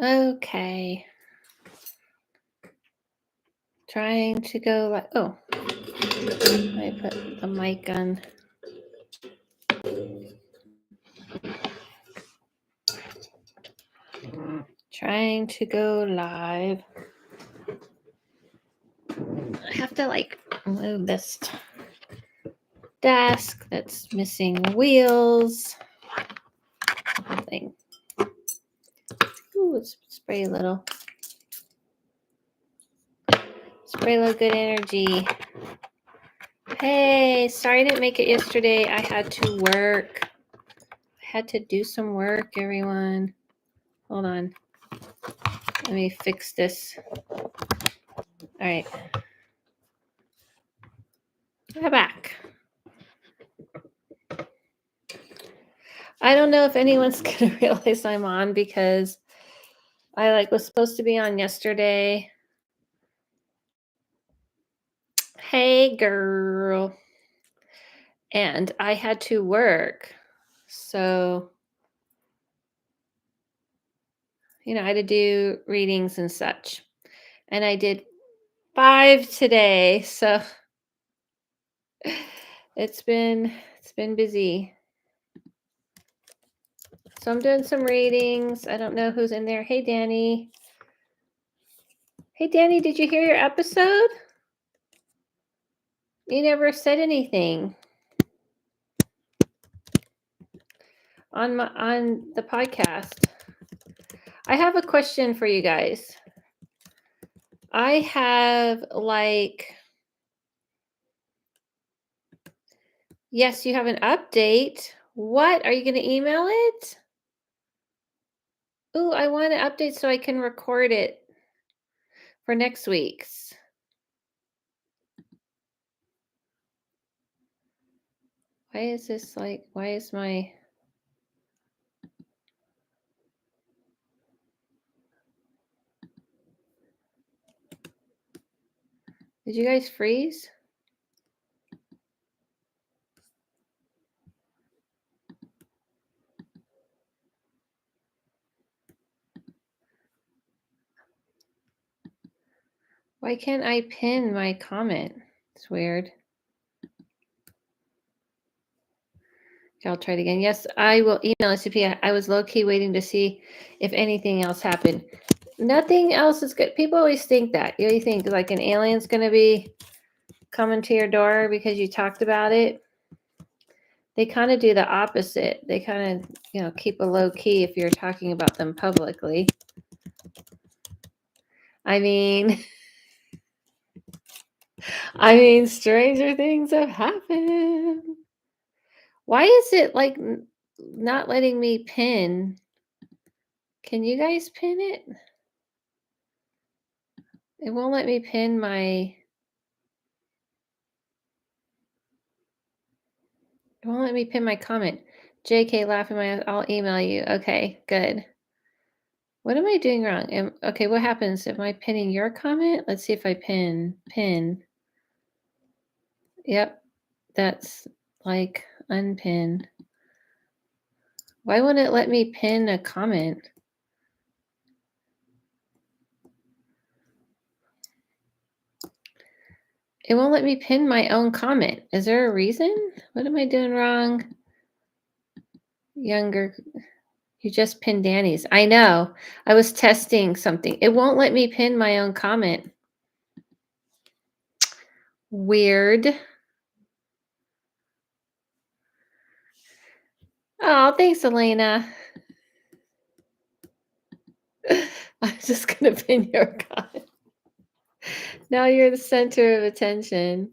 Okay. Trying to go like, oh, I put the mic on. Trying to go live. I have to like move this desk that's missing wheels. Thing. Ooh, let's spray a little. Spray a little good energy. Hey, sorry I didn't make it yesterday. I had to work. I had to do some work, everyone. Hold on. Let me fix this. All right. We're back. I don't know if anyone's going to realize I'm on because I was supposed to be on yesterday. Hey, girl. And I had to work. So, I had to do readings and such. And I did 5 today. So it's been busy. So I'm doing some readings. I don't know who's in there. Hey, Danny. Hey, Danny, did you hear your episode? You never said anything on the podcast. I have a question for you guys. I have yes, you have an update. What? Are you going to email it? Ooh, I want an update so I can record it for next week's. Why is this why is my... Did you guys freeze? Why can't I pin my comment? It's weird. Okay, I'll try it again. Yes, I will email SCP. I was low-key waiting to see if anything else happened. Nothing else is good. People always think that. You always think like an alien's going to be coming to your door because you talked about it. They kind of do the opposite. They kind of, keep a low key if you're talking about them publicly. I mean, stranger things have happened. Why is it not letting me pin? Can you guys pin it? It won't let me pin my... It won't let me pin my comment. JK laughing I'll email you. Okay, good. What am I doing wrong? Okay, what happens? Am I pinning your comment? Let's see if I pin. Yep, that's unpin. Why won't it let me pin a comment? It won't let me pin my own comment. Is there a reason? What am I doing wrong? Younger... You just pinned Danny's. I know. I was testing something. It won't let me pin my own comment. Weird. Oh, thanks, Elena. I'm just going to pin your comment. Now you're the center of attention.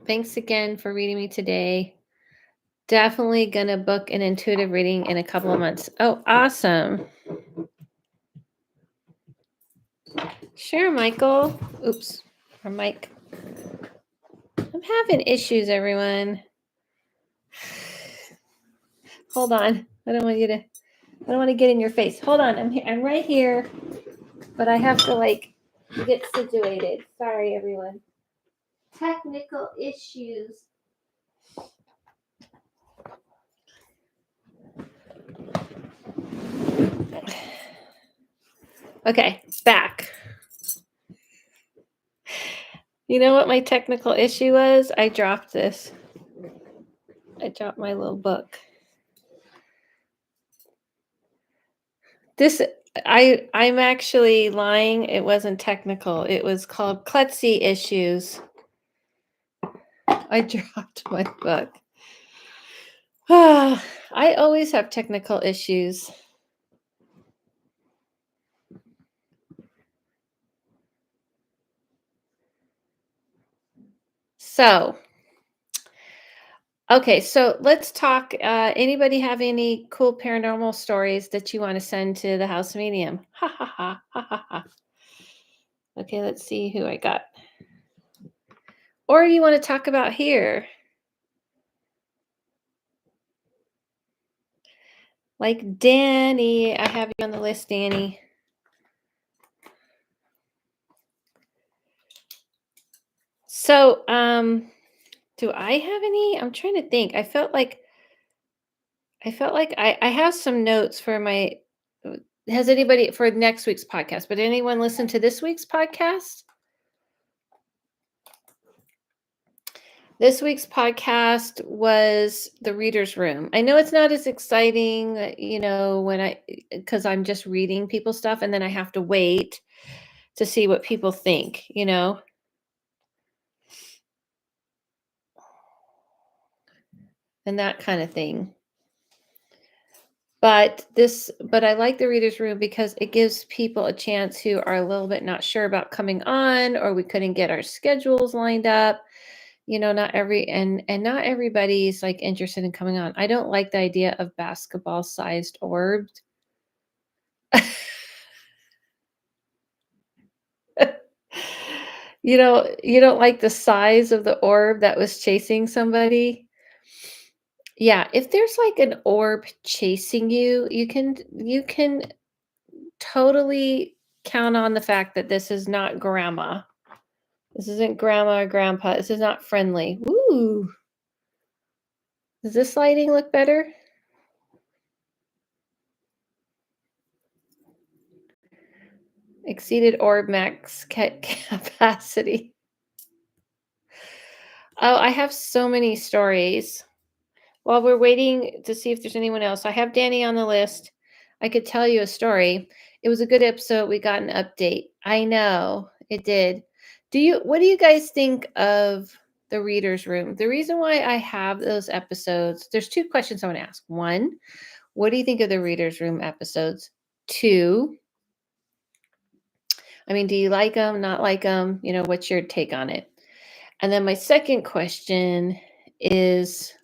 Thanks again for reading me today. Definitely going to book an intuitive reading in a couple of months. Oh, awesome. Sure, Michael. Oops. Or Mike. I'm having issues, everyone. Hold on. I don't want to get in your face. Hold on. I'm here. I'm right here. But I have to get situated. Sorry, everyone. technical issues. Okay, back. You know what my technical issue was? I dropped this. I dropped my little book. This I'm actually lying. It wasn't technical. It was called klutzy issues. I dropped my book. I always have technical issues. So, okay, so let's talk. Anybody have any cool paranormal stories that you want to send to the house medium? Ha ha ha ha ha ha. Okay, let's see who I got. Or you want to talk about here? Like Danny, I have you on the list, Danny. So, do I have any? I'm trying to think. I felt like I have some notes for my. Has anybody for next week's podcast? But anyone listen to this week's podcast? This week's podcast was the reader's room. I know it's not as exciting, because I'm just reading people's stuff and then I have to wait to see what people think. And that kind of thing. But I like the reader's room because it gives people a chance who are a little bit not sure about coming on, or we couldn't get our schedules lined up. Not not everybody's like interested in coming on. I don't like the idea of basketball sized orbs. You don't like the size of the orb that was chasing somebody. Yeah, if there's like an orb chasing you, you can totally count on the fact that this is not grandma. This isn't grandma or grandpa. This is not friendly. Ooh. Does this lighting look better? Exceeded orb max capacity. Oh, I have so many stories. While we're waiting to see if there's anyone else, I have Danny on the list. I could tell you a story. It was a good episode. We got an update. I know it did. What do you guys think of the reader's room? The reason why I have those episodes, there's two questions I want to ask. One, what do you think of the reader's room episodes? Two, do you like them, not like them? What's your take on it? And then my second question is,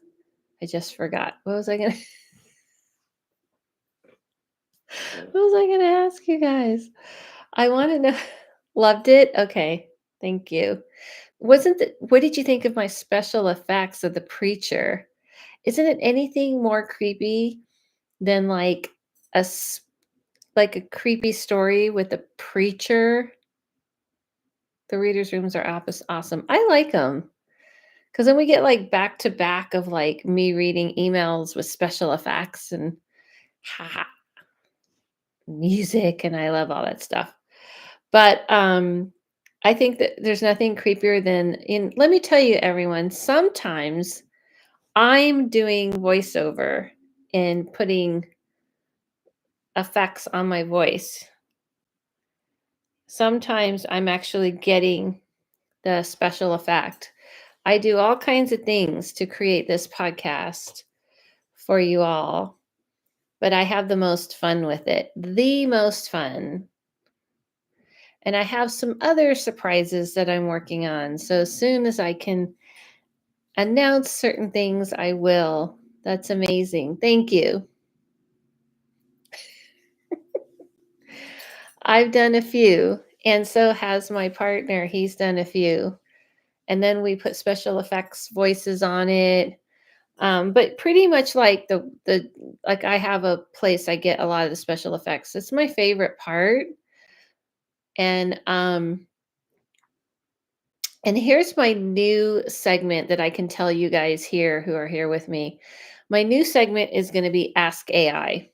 I just forgot. What was I going to What was I going to ask you guys? I want to know. Loved it? Okay. Thank you. What did you think of my special effects of the preacher? Isn't it anything more creepy than like a creepy story with a preacher? The readers' rooms are awesome. I like them because then we get like back to back of like me reading emails with special effects and ha music, and I love all that stuff. But I think that there's nothing creepier than let me tell you, everyone, sometimes I'm doing voiceover and putting effects on my voice. Sometimes I'm actually getting the special effect. I do all kinds of things to create this podcast for you all, but I have the most fun with it. The most fun. And I have some other surprises that I'm working on. So as soon as I can announce certain things, I will. That's amazing. Thank you. I've done a few, and so has my partner. He's done a few. And then we put special effects voices on it. But pretty much like the like I have a place I get a lot of the special effects. It's my favorite part. And And here's my new segment that I can tell you guys here who are here with me. My new segment is going to be Ask AI.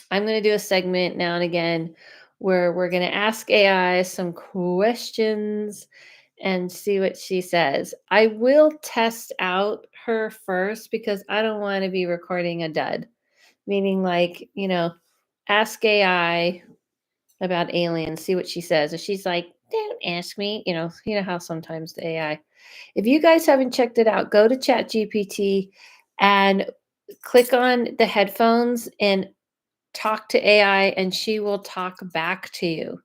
I'm going to do a segment now and again where we're going to ask AI some questions and see what she says. I will test out her first because I don't want to be recording a dud, meaning like, ask AI about aliens, see what she says. If she's like, don't ask me, you know how sometimes the AI. If you guys haven't checked it out, go to ChatGPT and click on the headphones and talk to AI, and she will talk back to you.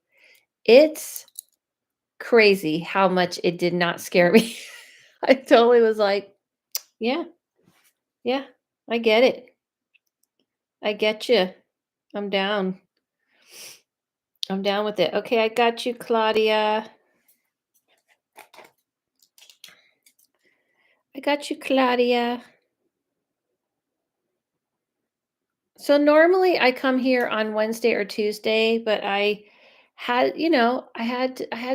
It's crazy how much it did not scare me. I totally was like, yeah, yeah, I get it. I get you. I'm down. I'm down with it. Okay, I got you, Claudia. I got you, Claudia. So normally I come here on Wednesday or Tuesday, but I had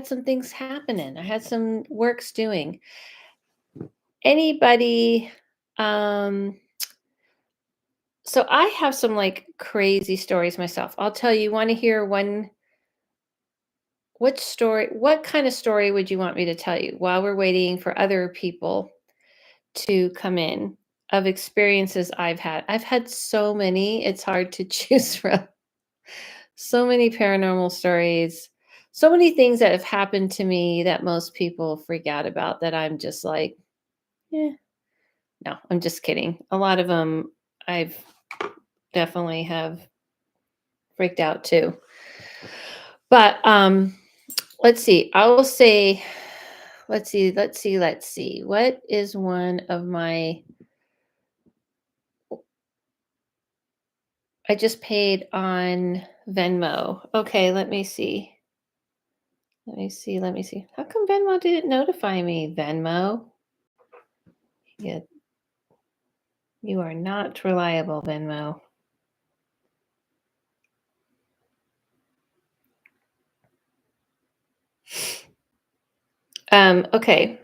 some things happening. I had some works doing. Anybody so I have some like crazy stories myself. I'll tell you, want to hear one what kind of story would you want me to tell you while we're waiting for other people to come in of experiences I've had? I've had so many, it's hard to choose from. So many paranormal stories, so many things that have happened to me that most people freak out about that I'm just like, yeah, no, I'm just kidding. A lot of them I've definitely have freaked out too. But let's see. I will say, let's see. What is one of my I just paid on Venmo. Okay, let me see. Let me see. How come Venmo didn't notify me? Venmo? Yeah, you are not reliable, Venmo. Okay.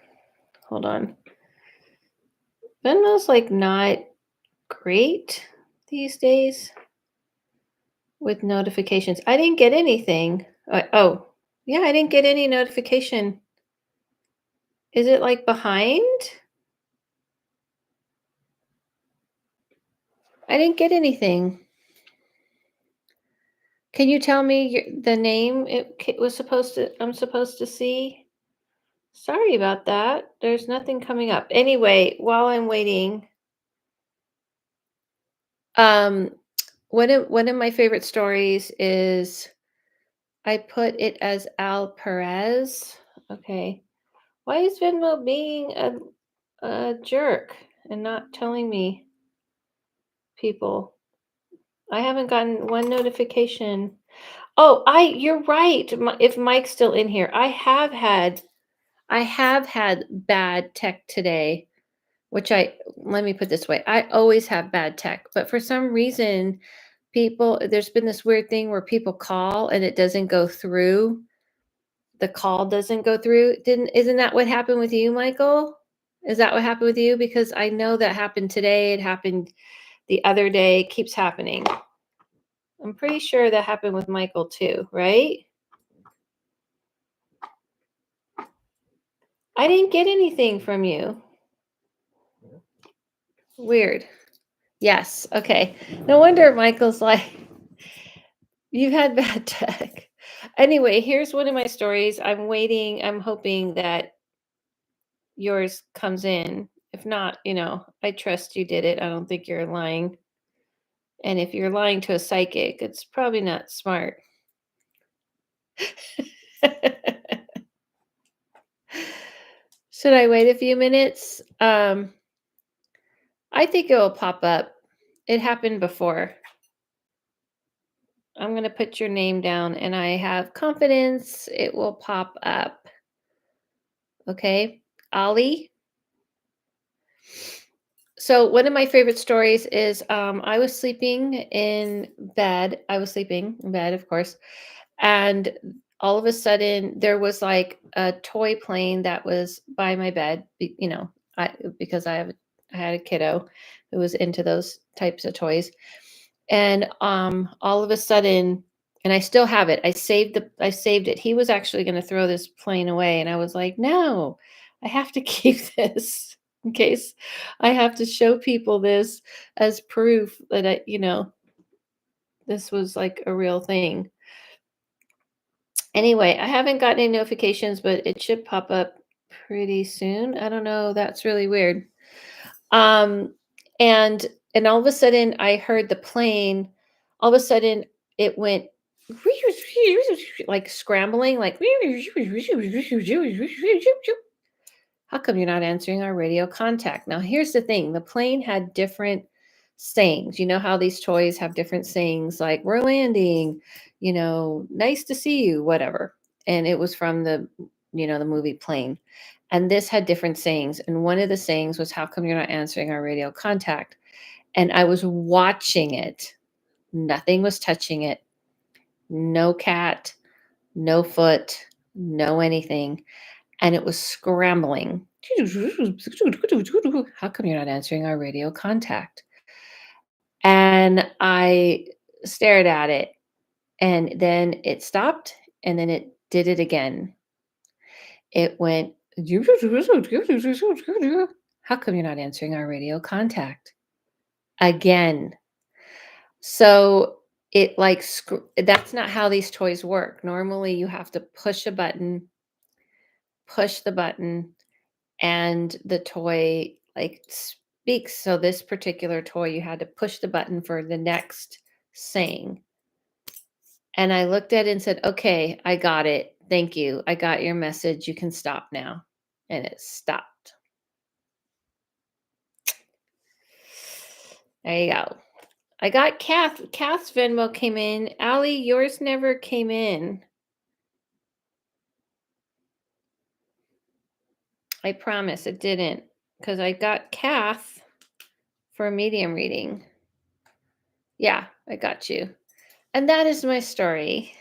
Hold on. Venmo's like not great these days with notifications. I didn't get anything. Oh, yeah, I didn't get any notification. Is it like behind? I didn't get anything. Can you tell me the name was I'm supposed to see? Sorry about that. There's nothing coming up. Anyway, while I'm waiting, um, one of my favorite stories is I put it as Al Perez. Okay. Why is Venmo being a jerk and not telling me people? I haven't gotten one notification. Oh, you're right. If Mike's still in here, I have had bad tech today, which let me put this way. I always have bad tech, but for some reason there's been this weird thing where people call and it doesn't go through. The call doesn't go through. Didn't Isn't that what happened with you, Michael? Is that what happened with you? Because I know that happened today. It happened the other day. It keeps happening. I'm pretty sure that happened with Michael too, right? I didn't get anything from you. Weird. Yes. Okay. No wonder Michael's like, you've had bad tech. Anyway, here's one of my stories. I'm waiting. I'm hoping that yours comes in. If not, I trust you did it. I don't think you're lying. And if you're lying to a psychic, it's probably not smart. Should I wait a few minutes? I think it will pop up. It happened before. I'm going to put your name down and I have confidence it will pop up. Okay. Ali. So, one of my favorite stories is I was sleeping in bed. I was sleeping in bed, of course. And all of a sudden there was like a toy plane that was by my bed, I because I had a kiddo who was into those types of toys. And all of a sudden, and I still have it. I saved it. He was actually going to throw this plane away and I was like, "No. I have to keep this in case I have to show people this as proof that this was like a real thing." Anyway, I haven't gotten any notifications, but it should pop up pretty soon. I don't know. That's really weird. Um, and and all of a sudden, I heard the plane. All of a sudden, it went like scrambling, like how come you're not answering our radio contact? Now, here's the thing: the plane had different sayings. You know how these toys have different sayings, like "We're landing," "Nice to see you," whatever. And it was from the movie Plane. And this had different sayings. And one of the sayings was, "How come you're not answering our radio contact?" And I was watching it. Nothing was touching it. No cat, no foot, no anything, and it was scrambling. How come you're not answering our radio contact? And I stared at it, and then it stopped, and then it did it again. It went, how come you're not answering our radio contact? Again. So it like, that's not how these toys work. Normally, you have to push the button, and the toy like speaks. So this particular toy, you had to push the button for the next saying. And I looked at it and said, "Okay, I got it. Thank you. I got your message. You can stop now." And it stopped. There you go. I got Kath's Venmo came in. Allie, yours never came in. I promise it didn't, because I got Kath for a medium reading. Yeah, I got you. And that is my story.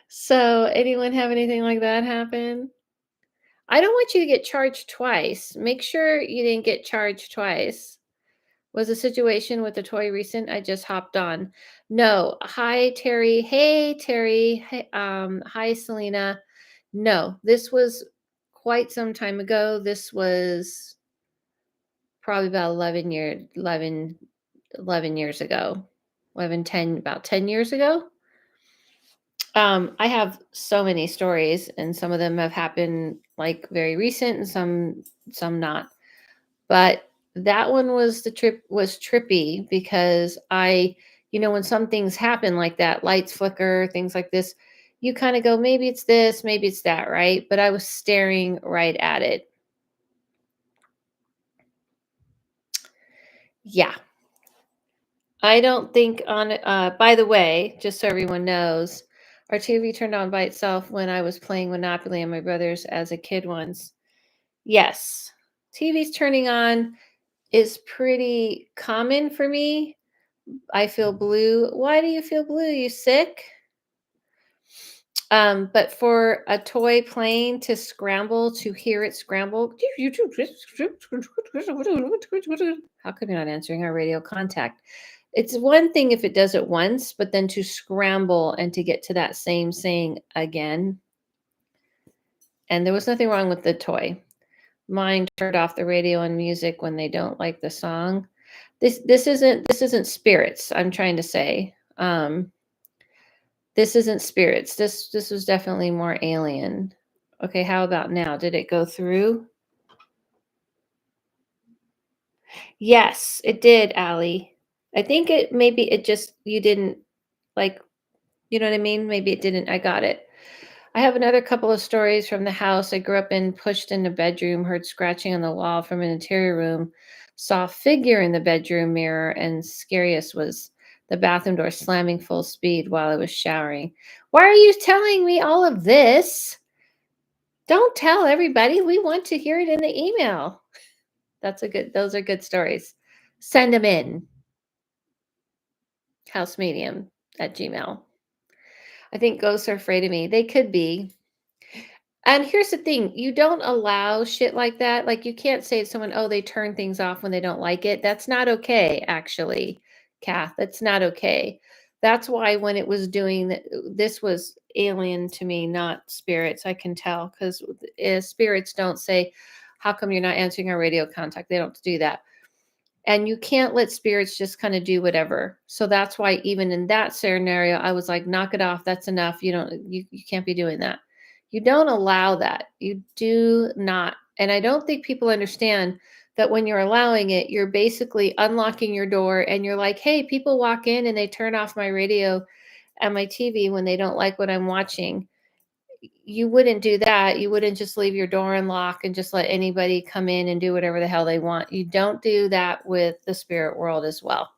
So, anyone have anything like that happen? I don't want you to get charged twice. Make sure you didn't get charged twice. Was the situation with the toy recent? I just hopped on. No. Hi, Terry. Hey, Terry. Hey, hi, Selena. No, this was quite some time ago. This was probably about 11 years ago. 10 years ago. I have so many stories, and some of them have happened like very recent, and some not. But that one was trippy because when some things happen like that, lights flicker, things like this, you kind of go, maybe it's this, maybe it's that, right? But I was staring right at it. Yeah. I don't think on by the way, just so everyone knows, our TV turned on by itself when I was playing Monopoly and my brothers as a kid once. Yes. TV's turning on is pretty common for me. I feel blue. Why do you feel blue? You sick? But for a toy plane to scramble, to hear it scramble, how come you're not answering our radio contact? It's one thing if it does it once, but then to scramble and to get to that same saying again. And there was nothing wrong with the toy. Mine turned off the radio and music when they don't like the song. This isn't spirits, I'm trying to say. This isn't spirits. This was definitely more alien. Okay, how about now? Did it go through? Yes, it did, Allie. I think maybe it just you didn't like, you know what I mean? Maybe it didn't. I got it. I have another couple of stories from the house I grew up in, pushed in the bedroom, heard scratching on the wall from an interior room, saw a figure in the bedroom mirror, and scariest was the bathroom door slamming full speed while I was showering. Why are you telling me all of this? Don't tell everybody. We want to hear it in the email. Those are good stories. Send them in. Housemedium at Gmail. I think ghosts are afraid of me. They could be. And here's the thing, you don't allow shit like that. Like, you can't say to someone, "Oh, they turn things off when they don't like it." That's not okay, actually, Kath. That's not okay. That's why when it was doing this was alien to me, not spirits. I can tell because spirits don't say, "How come you're not answering our radio contact?" They don't do that. And you can't let spirits just kind of do whatever. So that's why even in that scenario, I was like, knock it off. That's enough. You can't be doing that. You don't allow that. You do not. And I don't think people understand that when you're allowing it, you're basically unlocking your door and you're like, hey, people walk in and they turn off my radio and my TV when they don't like what I'm watching. You wouldn't do that. You wouldn't just leave your door unlocked and just let anybody come in and do whatever the hell they want. You don't do that with the spirit world as well.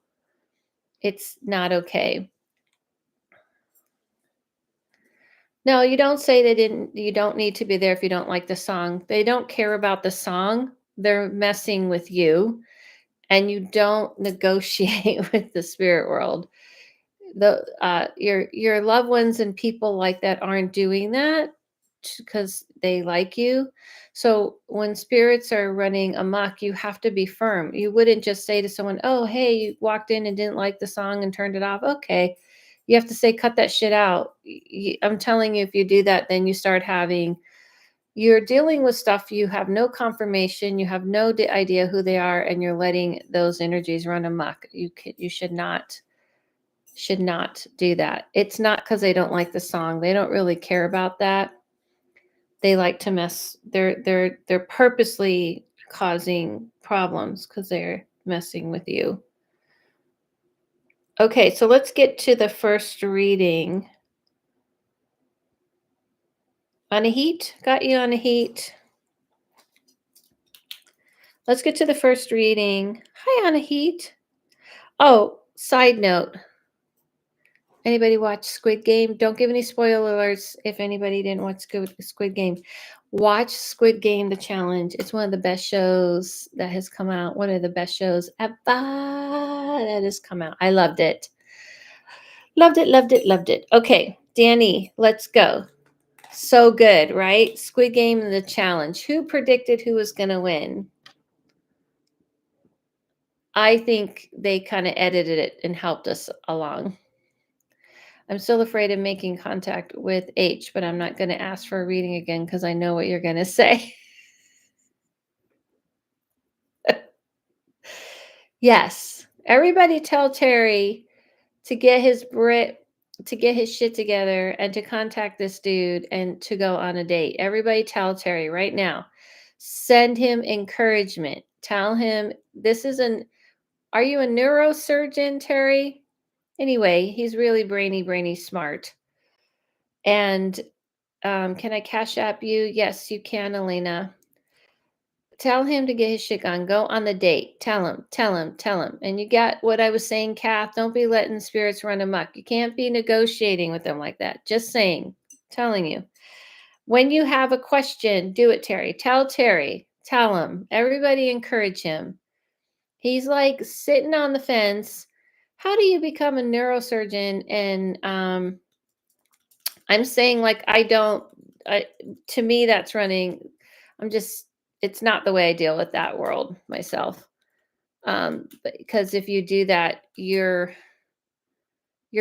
It's not okay. No, you don't say you don't need to be there if you don't like the song. They don't care about the song. They're messing with you, and you don't negotiate with the spirit world. Your loved ones and people like that aren't doing that because they like you. So when spirits are running amok, you have to be firm. You wouldn't just say to someone, "Oh, hey, you walked in and didn't like the song and turned it off." Okay, you have to say, "Cut that shit out." I'm telling you, if you do that, then you're dealing with stuff you have no confirmation, you have no idea who they are, and you're letting those energies run amok. You should not do that. It's not because they don't like the song. They don't really care about that. They like to mess. They're purposely causing problems because they're messing with you. Okay, so let's get to the first reading. Anahit, got you, Anahit. Let's get to the first reading. Hi, Anahit. Oh, side note. Anybody watch Squid Game? Don't give any spoiler alerts if anybody didn't watch Squid Game. Watch Squid Game, the challenge. It's one of the best shows that has come out. One of the best shows ever that has come out. I loved it. Loved it, loved it, loved it. Okay, Danny, let's go. So good, right? Squid Game and the challenge. Who predicted who was going to win? I think they kind of edited it and helped us along. I'm still afraid of making contact with H, but I'm not going to ask for a reading again because I know what you're going to say. Yes. Everybody tell Terry to get his shit together and to contact this dude and to go on a date. Everybody tell Terry right now. Send him encouragement. Tell him are you a neurosurgeon, Terry? Anyway, he's really brainy smart. And can I cash app you? Yes, you can, Elena. Tell him to get his shit on. Go on the date. Tell him. And you got what I was saying, Kath. Don't be letting spirits run amok. You can't be negotiating with them like that. Just saying. Telling you. When you have a question, do it, Terry. Tell Terry. Tell him. Everybody encourage him. He's like sitting on the fence. How do you become a neurosurgeon? And I'm saying like to me that's running. It's not the way I deal with that world myself. Because if you do that, you're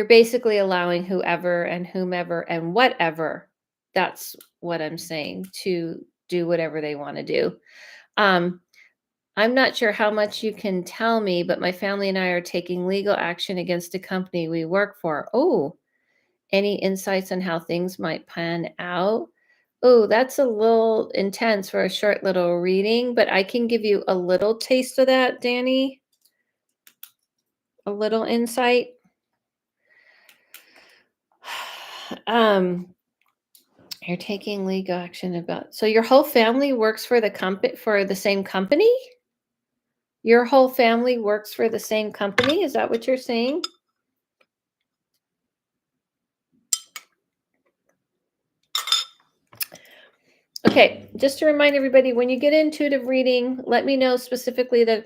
basically allowing whoever and whomever and whatever, that's what I'm saying, to do whatever they want to do. I'm not sure how much you can tell me, but my family and I are taking legal action against a company we work for. Oh, any insights on how things might pan out? Oh, that's a little intense for a short little reading, but I can give you a little taste of that, Danny. A little insight. You're taking legal action about. So your whole family works for the same company? Your whole family works for the same company? Is that what you're saying? Okay, just to remind everybody, when you get intuitive reading, let me know specifically the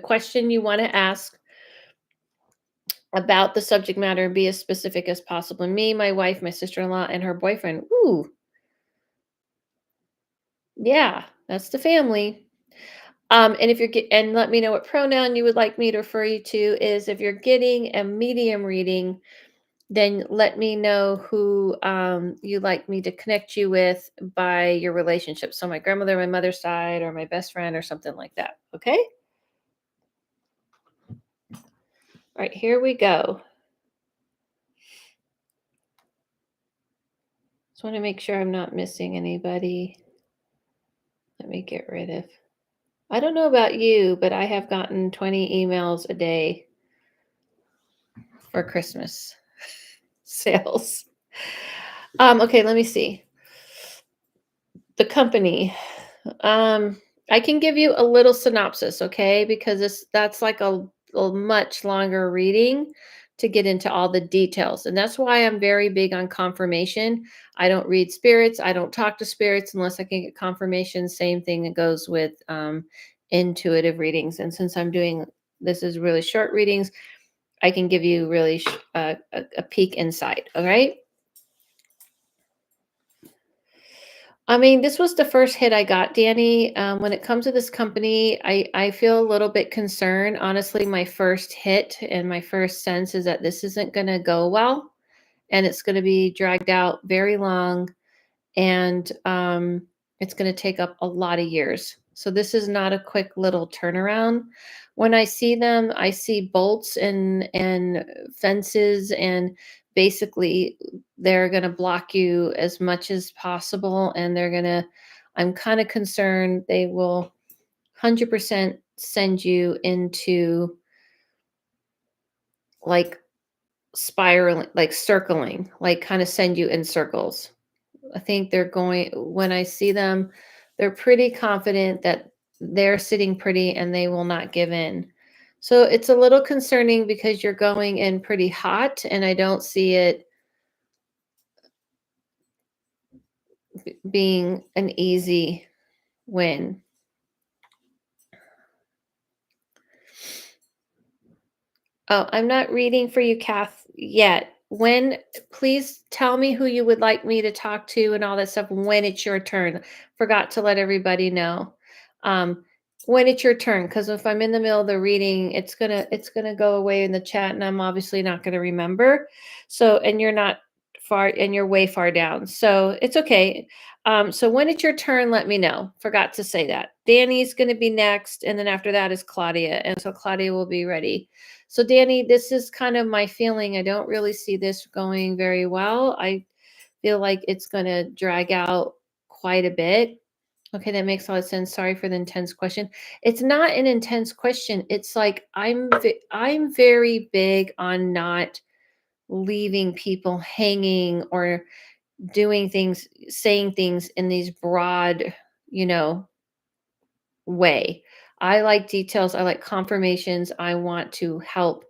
question you want to ask. about the subject matter and be as specific as possible. Me, my wife, my sister-in-law, and her boyfriend. Ooh, yeah, that's the family. And if you're and let me know what pronoun you would like me to refer you to is if you're getting a medium reading, then let me know who you'd like me to connect you with by your relationship. So my grandmother, my mother's side, or my best friend, or something like that. Okay. All right, here we go. Just want to make sure I'm not missing anybody. Let me get rid of. I don't know about you, but I have gotten 20 emails a day for Christmas sales. Okay, let me see. The company. Um, I can give you a little synopsis, okay? Because that's like a much longer reading to get into all the details. And that's why I'm very big on confirmation. I don't read spirits, I don't talk to spirits unless I can get confirmation. Same thing that goes with intuitive readings. And since I'm doing this is really short readings, I can give you really a peek inside. All right. I mean, this was the first hit I got, Danny. When it comes to this company, I feel a little bit concerned. Honestly, my first hit and my first sense is that this isn't going to go well and it's going to be dragged out very long and it's going to take up a lot of years. So this is not a quick little turnaround. When I see them, I see bolts and fences, and basically they're going to block you as much as possible. And they're going to, I'm kind of concerned they will 100% send you into like spiraling, like circling, like kind of send you in circles. I think they're going when I see them, they're pretty confident that they're sitting pretty and they will not give in. So it's a little concerning because you're going in pretty hot and I don't see it being an easy win. Oh, I'm not reading for you, Kath, yet. When please tell me who you would like me to talk to and all that stuff when it's your turn. Forgot to let everybody know. Um, when it's your turn, because if I'm in the middle of the reading, it's gonna go away in the chat, and I'm obviously not gonna remember. So, and you're not far, and you're way far down, so it's okay. So when it's your turn, let me know. Forgot to say that. Danny's gonna be next, and then after that is Claudia, and so Claudia will be ready. So, Danny, this is kind of my feeling. I don't really see this going very well. I feel like it's going to drag out quite a bit. Okay, that makes a lot of sense. Sorry for the intense question. It's not an intense question. It's like I'm very big on not leaving people hanging or doing things, saying things in these broad, you know, way. I like details. I like confirmations. I want to help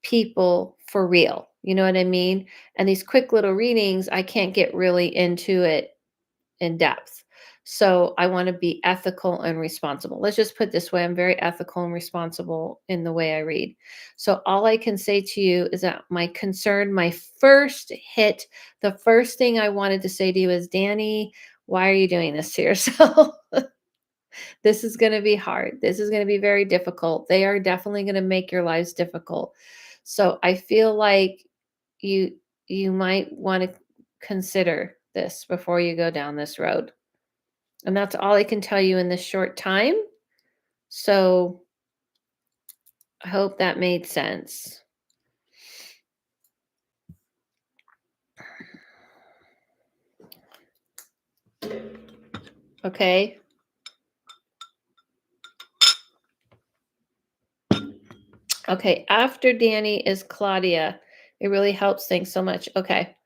people for real. You know what I mean? And these quick little readings, I can't get really into it in depth. So I want to be ethical and responsible. Let's just put it this way, I'm very ethical and responsible in the way I read. So all I can say to you is that my concern, my first hit, the first thing I wanted to say to you is, Danny, why are you doing this to yourself? This is going to be hard. This is going to be very difficult. They are definitely going to make your lives difficult. So I feel like you you might want to consider this before you go down this road. And that's all I can tell you in this short time. So I hope that made sense. Okay. Okay. After Danny is Claudia. It really helps. Thanks so much. Okay.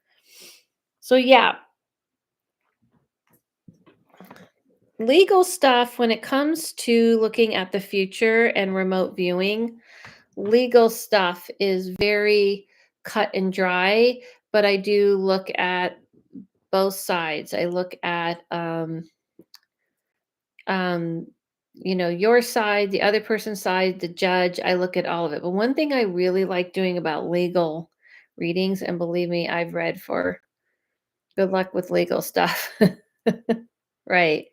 So yeah, legal stuff when it comes to looking at the future and remote viewing, legal stuff is very cut and dry, but I do look at both sides. I look at um, your side, the other person's side, the judge. I look at all of it. But one thing I really like doing about legal readings, and believe me, I've read for good luck with legal stuff. Right.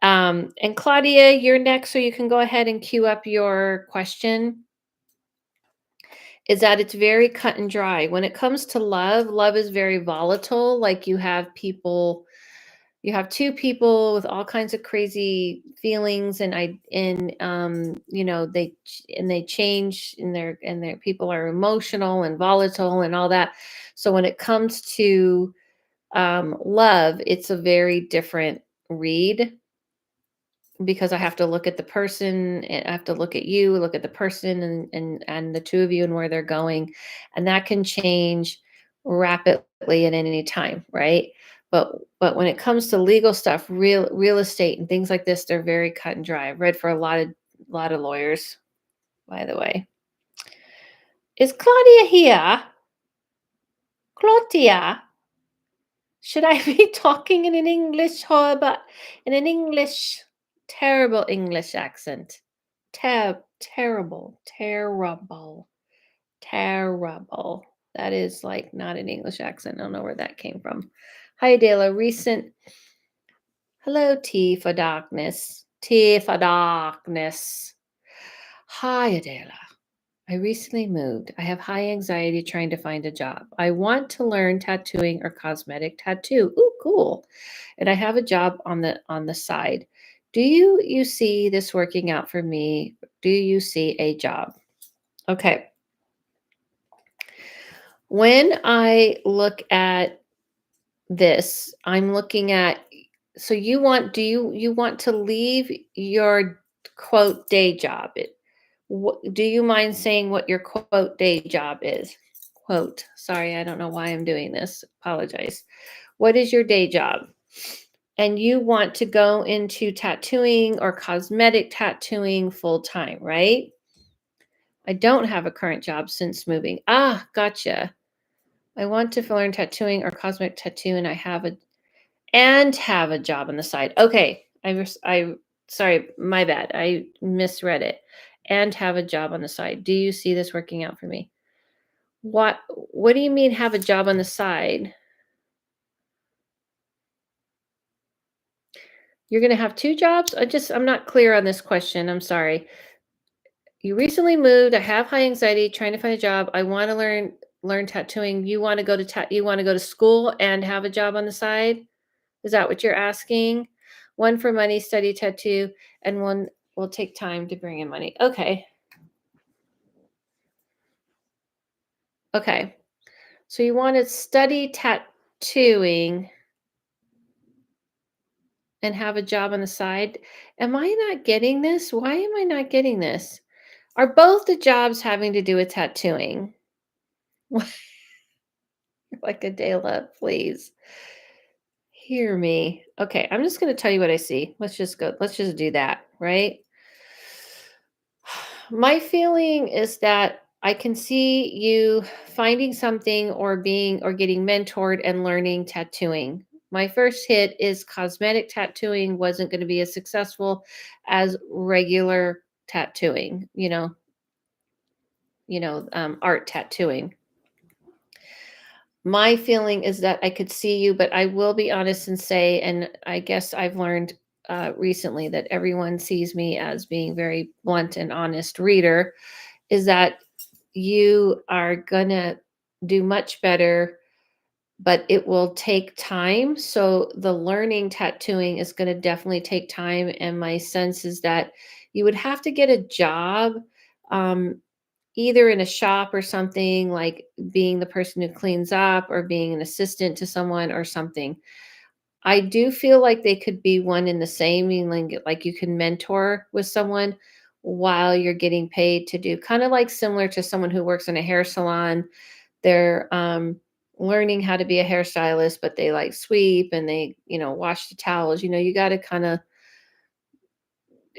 And Claudia, you're next, so you can go ahead and queue up your question. Is that it's very cut and dry. When it comes to love, love is very volatile. Like you have two people with all kinds of crazy feelings, and they change, and their people are emotional and volatile and all that. So when it comes to love, it's a very different read, because I have to look at the person, and I have to look at you, look at the person, and the two of you and where they're going, and that can change rapidly at any time, right? But when it comes to legal stuff, real estate and things like this, they're very cut and dry. I've read for a lot of lawyers, by the way. Is Claudia here? Claudia, should I be talking in an English, but in an English, terrible English accent? Terrible, terrible, terrible. That is like not an English accent. I don't know where that came from. Hi, Adela. Hello, T for darkness. T for darkness. Hi, Adela. I recently moved. I have high anxiety trying to find a job. I want to learn tattooing or cosmetic tattoo. Ooh, cool. And I have a job on the side. Do you see this working out for me? Do you see a job? Okay. When I look at this, I'm looking at, so you want to leave your quote day job? Do you mind saying what your quote day job is? Quote. Sorry, I don't know why I'm doing this. Apologize. What is your day job? And you want to go into tattooing or cosmetic tattooing full time, right? I don't have a current job since moving. Ah, gotcha. I want to learn tattooing or cosmetic tattoo, and have a job on the side. Okay, I sorry, my bad. I misread it. And have a job on the side. Do you see this working out for me? What do you mean have a job on the side? You're going to have two jobs? I'm not clear on this question. I'm sorry. You recently moved. I have high anxiety trying to find a job. I want to learn tattooing. You want to go to school and have a job on the side? Is that what you're asking? One for money, study tattoo, and one will take time to bring in money. Okay. Okay. So you want to study tattooing and have a job on the side. Am I not getting this? Why am I not getting this? Are both the jobs having to do with tattooing? Like Adela, please hear me. Okay, I'm just going to tell you what I see. Let's just go. Let's just do that, right? My feeling is that I can see you finding something, or getting mentored and learning tattooing. My first hit is cosmetic tattooing wasn't going to be as successful as regular tattooing, art tattooing. My feeling is that I could see you, but I will be honest and say, and I guess I've learned recently that everyone sees me as being very blunt and honest reader, is that you are going to do much better, but it will take time. So the learning tattooing is going to definitely take time. And my sense is that you would have to get a job, um, either in a shop or something, like being the person who cleans up or being an assistant to someone or something. I do feel like they could be one in the same, meaning like you can mentor with someone while you're getting paid to do, kind of like similar to someone who works in a hair salon. They're learning how to be a hairstylist, but they like sweep and they, wash the towels. You got to kind of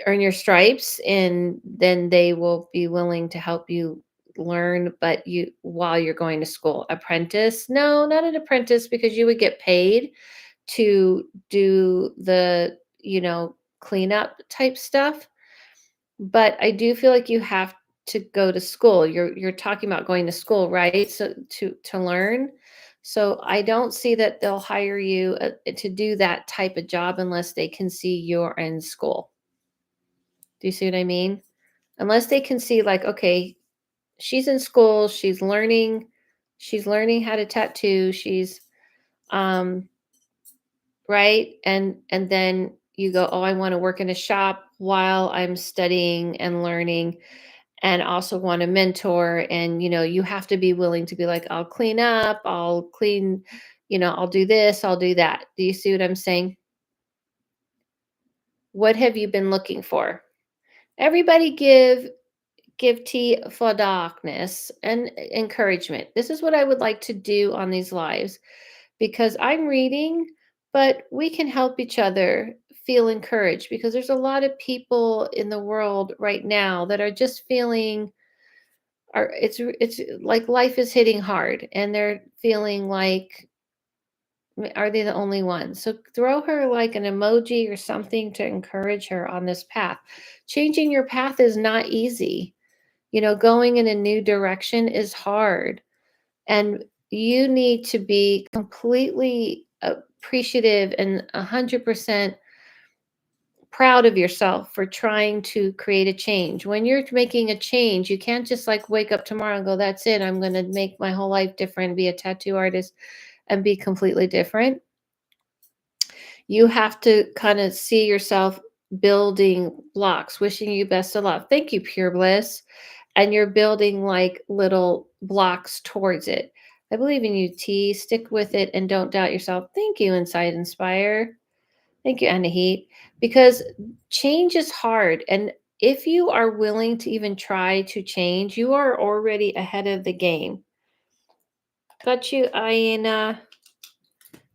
earn your stripes, and then they will be willing to help you learn, but while you're going to school. Apprentice? No, not an apprentice, because you would get paid to do the, cleanup type stuff. But I do feel like you have to go to school. You're talking about going to school, right? So to learn. So I don't see that they'll hire you to do that type of job unless they can see you're in school. Do you see what I mean? Unless they can see like, okay, she's in school, she's learning how to tattoo, she's um right? And then you go, "Oh, I want to work in a shop while I'm studying and learning and also want a mentor." And you have to be willing to be like, "I'll clean up, I'll clean, I'll do this, I'll do that." Do you see what I'm saying? What have you been looking for? Everybody give tea for darkness and encouragement. This is what I would like to do on these lives because I'm reading, but we can help each other feel encouraged because there's a lot of people in the world right now that are just feeling are it's like life is hitting hard and they're feeling like are they the only ones? So throw her like an emoji or something to encourage her on this path. Changing your path is not easy. Going in a new direction is hard. And you need to be completely appreciative and 100% proud of yourself for trying to create a change. When you're making a change, you can't just like wake up tomorrow and go, that's it. I'm going to make my whole life different, be a tattoo artist and be completely different. You have to kind of see yourself building blocks, wishing you best of luck. Thank you, Pure Bliss. And you're building like little blocks towards it. I believe in you, T. Stick with it and don't doubt yourself. Thank you, Inside Inspire. Thank you, Anahit. Because change is hard. And if you are willing to even try to change, you are already ahead of the game. Got you, Aina.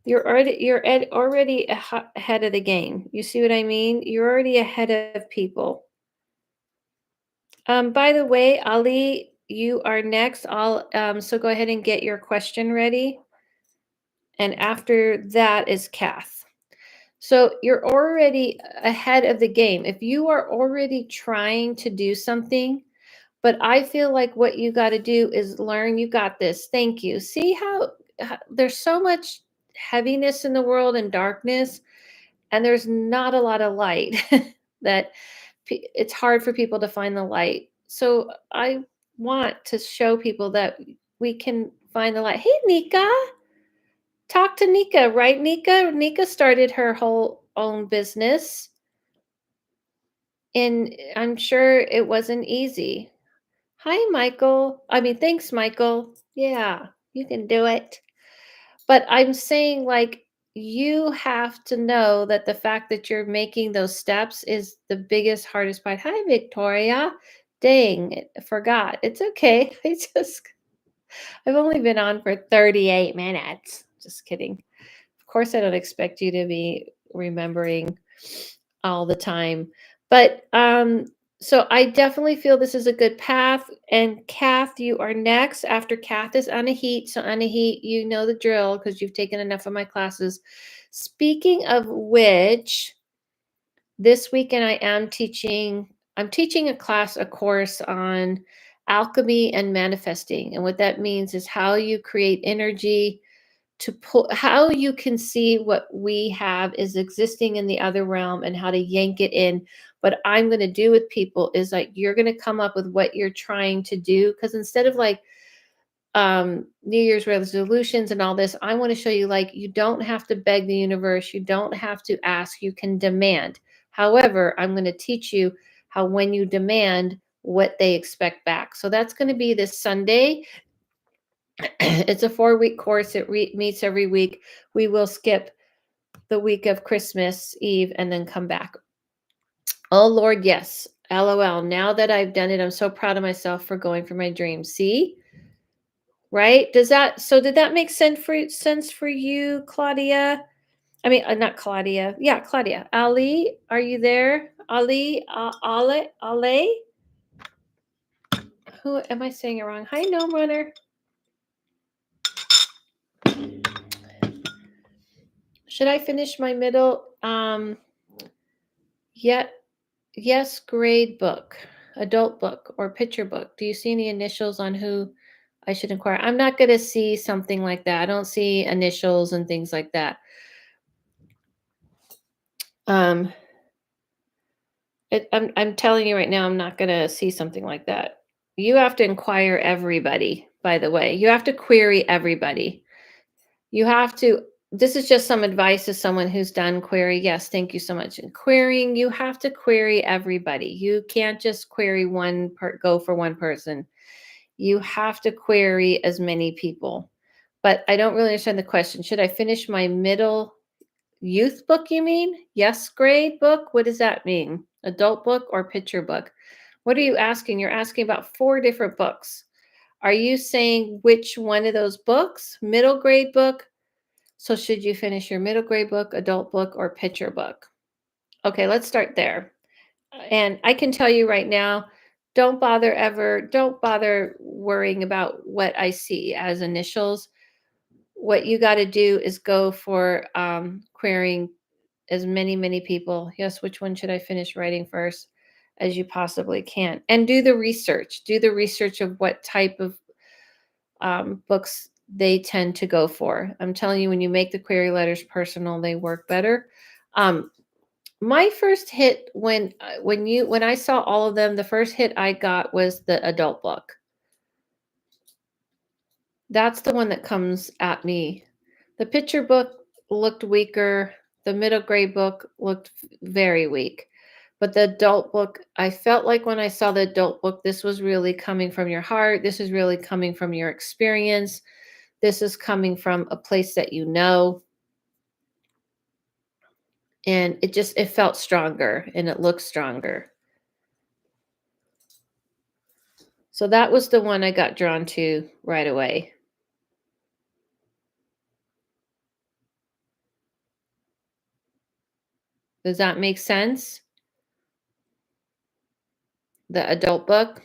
You're already ahead of the game. You see what I mean? You're already ahead of people. By the way, Ali, you are next. I'll so go ahead and get your question ready. And after that is Kath. So you're already ahead of the game. If you are already trying to do something, but I feel like what you got to do is learn. You got this. Thank you. See how there's so much heaviness in the world and darkness, and there's not a lot of light that it's hard for people to find the light. So I want to show people that we can find the light. Hey, Nika, talk to Nika, right? Nika started her whole own business, and I'm sure it wasn't easy. Hi, Michael. I mean, thanks, Michael. Yeah, you can do it. But I'm saying, like, you have to know that the fact that you're making those steps is the biggest, hardest part. Hi, Victoria. Dang, I forgot. It's okay. I've only been on for 38 minutes. Just kidding. Of course, I don't expect you to be remembering all the time. But so I definitely feel this is a good path. And Kath, you are next. After Kath is Anahit. So Anahit, you know the drill because you've taken enough of my classes. Speaking of which, this weekend I'm teaching a course on alchemy and manifesting. And what that means is how you create energy to pull, how you can see what we have is existing in the other realm and how to yank it in. What I'm going to do with people is like you're going to come up with what you're trying to do, because instead of like New Year's resolutions and all this, I want to show you like you don't have to beg the universe, you don't have to ask, you can demand. However, I'm going to teach you how when you demand, what they expect back. So that's going to be this Sunday. It's a 4-week course. It meets every week. We will skip the week of Christmas Eve and then come back. Oh, Lord, yes. LOL. Now that I've done it, I'm so proud of myself for going for my dreams. See? Right? Did that make sense for you, Claudia? I mean, not Claudia. Yeah, Claudia. Ali, are you there? Ali, Ale? Who am I saying it wrong? Hi, Gnome Runner. Should I finish my middle? Yet, yes, grade book, adult book, or picture book. Do you see any initials on who I should inquire? I'm not going to see something like that. I don't see initials and things like that. Um, I'm telling you right now, I'm not going to see something like that. You have to inquire everybody, by the way. You have to query everybody. You have to, this is just some advice as someone who's done query. Yes, thank you so much. In querying, you have to query everybody. You can't just query go for one person. You have to query as many people. But I don't really understand the question. Should I finish my middle youth book, you mean? Yes, grade book? What does that mean? Adult book or picture book? What are you asking? You're asking about 4 different books. Are you saying which one of those books? Middle grade book? So should you finish your middle grade book, adult book, or picture book? Okay, let's start there. And I can tell you right now, don't bother worrying about what I see as initials. What you got to do is go for querying as many people. Yes, which one should I finish writing first as you possibly can? And do the research. Do the research of what type of books they tend to go for. I'm telling you, when you make the query letters personal, they work better. Um, my first hit when I saw all of them, the first hit I got was the adult book. That's the one that comes at me. The picture book looked weaker. The middle grade book looked very weak. But the adult book, I felt like when I saw the adult book, this was really coming from your heart. This is really coming from your experience. This is coming from a place that you know. And it felt stronger and it looked stronger. So that was the one I got drawn to right away. Does that make sense? The adult book?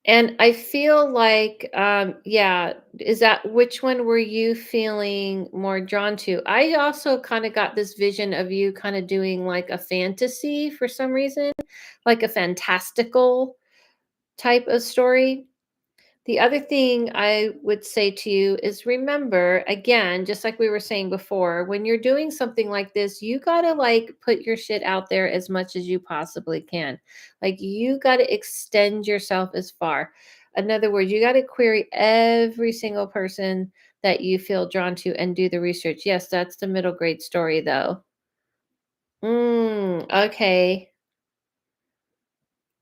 And I feel like, yeah, is that which one were you feeling more drawn to? I also kind of got this vision of you kind of doing like a fantasy for some reason, like a fantastical type of story. The other thing I would say to you is remember, again, just like we were saying before, when you're doing something like this, you got to like put your shit out there as much as you possibly can. Like you got to extend yourself as far. In other words, you got to query every single person that you feel drawn to and do the research. Yes, that's the middle grade story though. Okay.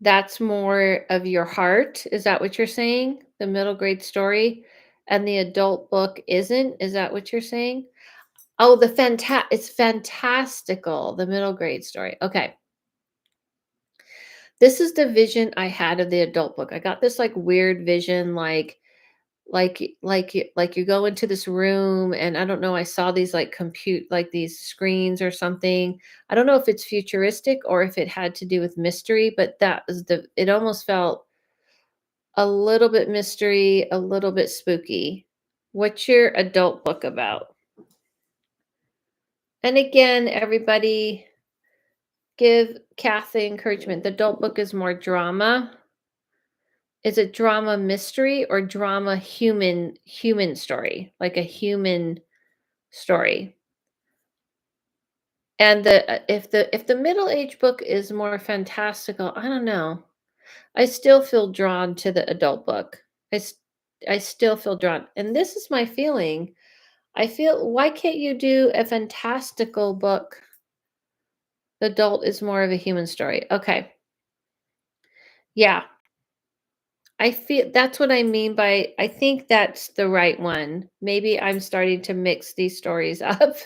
That's more of your heart. Is that what you're saying? The middle grade story and the adult book isn't? Is that what you're saying? Oh, it's fantastical, the middle grade story. Okay. This is the vision I had of the adult book. I got this like weird vision like you go into this room and I don't know, I saw these like compute like these screens or something. I don't know if it's futuristic or if it had to do with mystery, but that was it almost felt a little bit mystery, a little bit spooky. What's your adult book about? And again, everybody give Kathy encouragement. The adult book is more drama. Is it drama mystery or drama human story? Like a human story. And if the middle age book is more fantastical, I don't know. I still feel drawn to the adult book. I still feel drawn. And this is my feeling. I feel why can't you do a fantastical book? The adult is more of a human story. Okay. Yeah. I feel that's what I mean by I think that's the right one. Maybe I'm starting to mix these stories up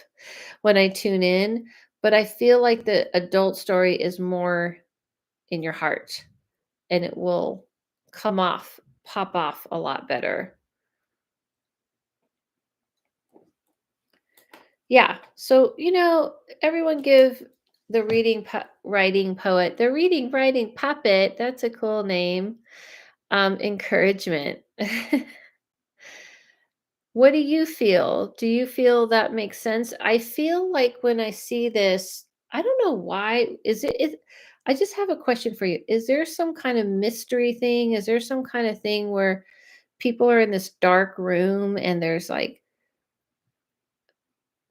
when I tune in, but I feel like the adult story is more in your heart and it will pop off a lot better. Yeah. So, everyone give the writing poet, the reading writing puppet, that's a cool name, encouragement. What do you feel? Do you feel that makes sense? I feel like when I see this, I don't know why. I just have a question for you. Is there some kind of mystery thing? Is there some kind of thing where people are in this dark room and there's like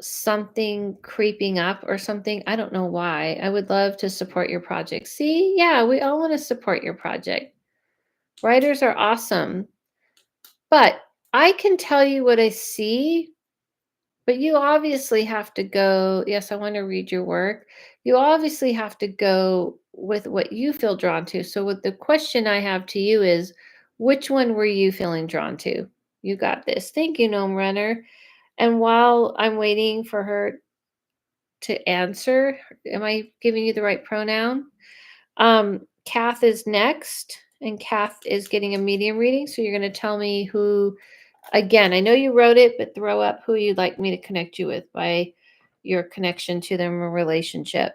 something creeping up or something? I don't know why. I would love to support your project. See? Yeah, we all want to support your project. Writers are awesome. But I can tell you what I see, but you obviously have to go, yes, I want to read your work. You obviously have to go with what you feel drawn to. So what the question I have to you is, which one were you feeling drawn to? You got this. Thank you, Gnome Runner. And while I'm waiting for her to answer, am I giving you the right pronoun? Kath is next, and Kath is getting a medium reading. So you're going to tell me who. Again, I know you wrote it, but throw up who you'd like me to connect you with by your connection to them or relationship.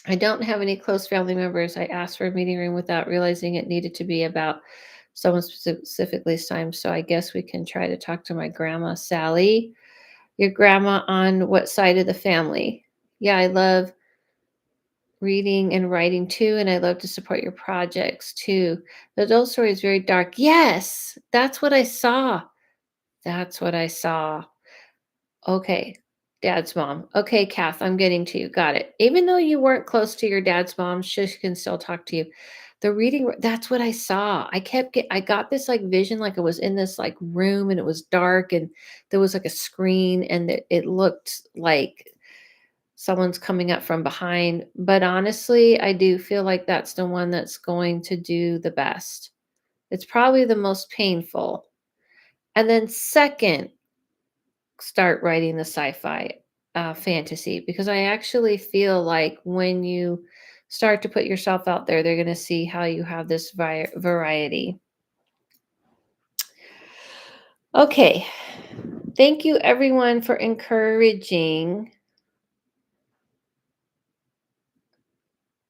I don't have any close family members. I asked for a meeting room without realizing it needed to be about someone specifically this time. So I guess we can try to talk to my grandma, Sally. Your grandma on what side of the family? Yeah, I love reading and writing too, and I love to support your projects too. The adult story is very dark. Yes, that's what I saw. That's what I saw. Okay. Dad's mom. Okay, Kath, I'm getting to you. Got it. Even though you weren't close to your dad's mom, she can still talk to you. The reading, that's what I saw. I got this like vision, like I was in this like room and it was dark and there was like a screen and it looked like someone's coming up from behind. But honestly, I do feel like that's the one that's going to do the best. It's probably the most painful. And then second, start writing the sci-fi fantasy because I actually feel like when you start to put yourself out there, they're going to see how you have this variety. Okay. Thank you, everyone, for encouraging.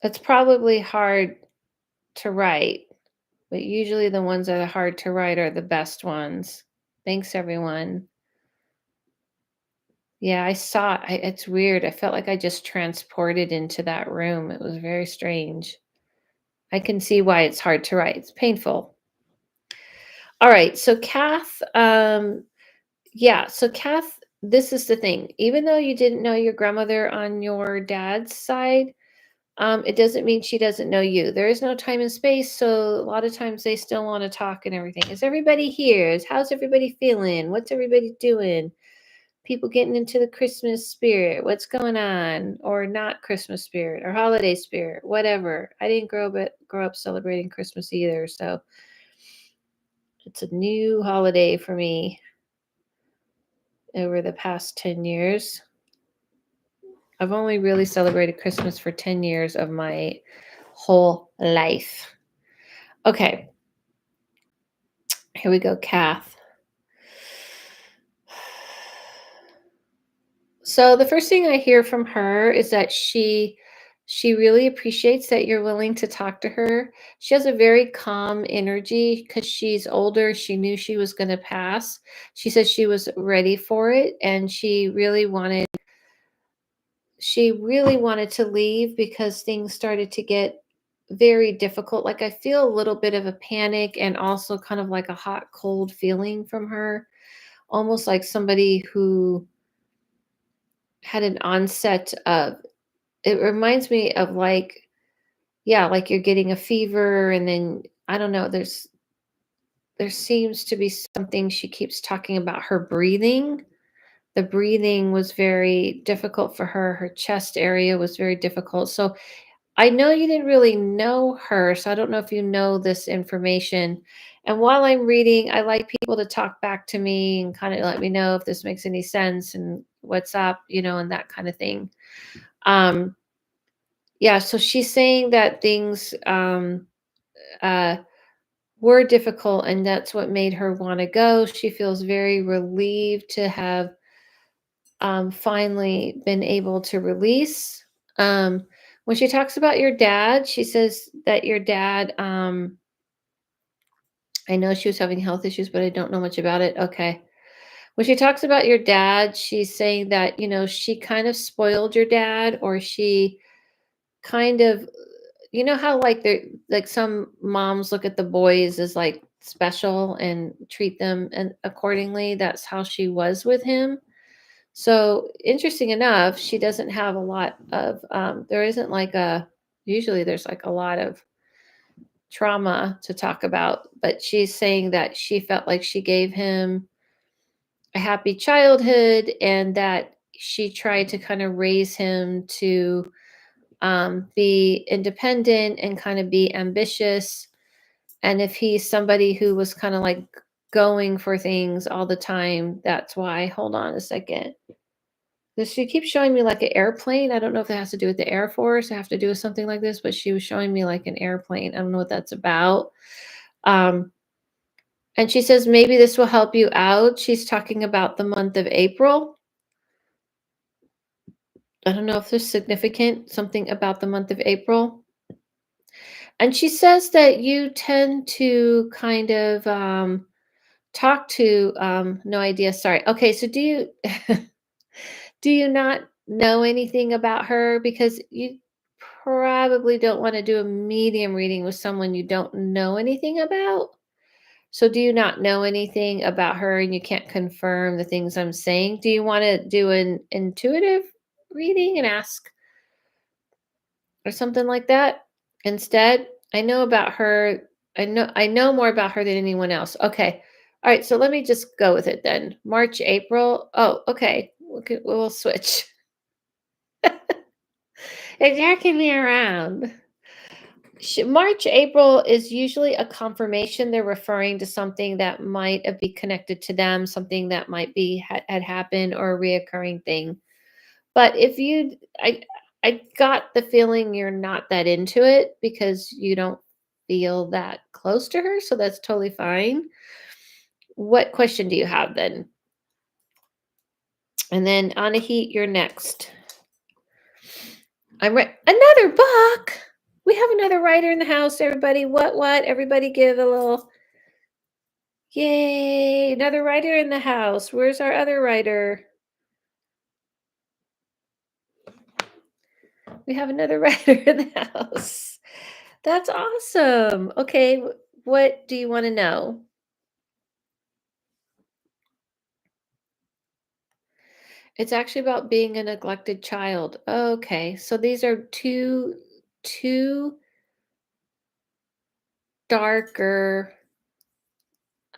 It's probably hard to write, but usually the ones that are hard to write are the best ones. Thanks, everyone. Yeah, I saw it. It's weird. I felt like I just transported into that room. It was very strange. I can see why it's hard to write. It's painful. All right. So Kath, yeah. So Kath, this is the thing. Even though you didn't know your grandmother on your dad's side, it doesn't mean she doesn't know you. There is no time and space. So a lot of times they still want to talk and everything. Is everybody here? How's everybody feeling? What's everybody doing? People getting into the Christmas spirit. What's going on? Or not Christmas spirit or holiday spirit, whatever. I didn't grow up celebrating Christmas either. So it's a new holiday for me over the past 10 years. I've only really celebrated Christmas for 10 years of my whole life. Okay. Here we go, Kath. So the first thing I hear from her is that she really appreciates that you're willing to talk to her. She has a very calm energy because she's older. She knew she was going to pass. She said she was ready for it and she really wanted to leave because things started to get very difficult. Like I feel a little bit of a panic and also kind of like a hot cold feeling from her, almost like somebody who had an onset of, it reminds me of like, yeah, like you're getting a fever and then I don't know, there seems to be something. She keeps talking about her breathing. The breathing was very difficult for her. Her chest area was very difficult. So I know you didn't really know her, so I don't know if you know this information. And while I'm reading, I like people to talk back to me and kind of let me know if this makes any sense and what's up, and that kind of thing. Um, yeah, so she's saying that things uh, were difficult, and that's what made her want to go. She feels very relieved to have finally been able to release. When she talks about your dad, she says that your dad, I know she was having health issues, but I don't know much about it. Okay. When she talks about your dad, she's saying that, she kind of spoiled your dad, or she kind of, how like some moms look at the boys as like special and treat them and accordingly. That's how she was with him. So interesting enough, she doesn't have a lot of there isn't like a usually there's like a lot of trauma to talk about, but she's saying that she felt like she gave him a happy childhood, and that she tried to kind of raise him to be independent and kind of be ambitious. And if he's somebody who was kind of like going for things all the time, that's why. Hold on a second. She keeps showing me like an airplane. I don't know if that has to do with the Air Force. I have to do with something like this, but she was showing me like an airplane. I don't know what that's about. Um, and she says maybe this will help you out. She's talking about the month of April. I don't know if there's significant something about the month of April. And she says that you tend to kind of talk to no idea, sorry. Okay, so do you do you not know anything about her, because you probably don't want to do a medium reading with someone you don't know anything about? So do you not know anything about her and you can't confirm the things I'm saying? Do you want to do an intuitive reading and ask, or something like that instead? I know about her. I know more about her than anyone else. Okay. All right, so let me just go with it then. March, April. Oh, okay. We'll switch. It's jerking me around. March, April is usually a confirmation. They're referring to something that might be connected to them, something that might be had happened, or a reoccurring thing. But if you, I got the feeling you're not that into it because you don't feel that close to her. So that's totally fine. What question do you have then? And then Anahit, you're next. Another book. We have another writer in the house, everybody. What? Everybody give a little yay. Another writer in the house. Where's our other writer? We have another writer in the house. That's awesome. Okay, what do you want to know? It's actually about being a neglected child. Okay, so these are two darker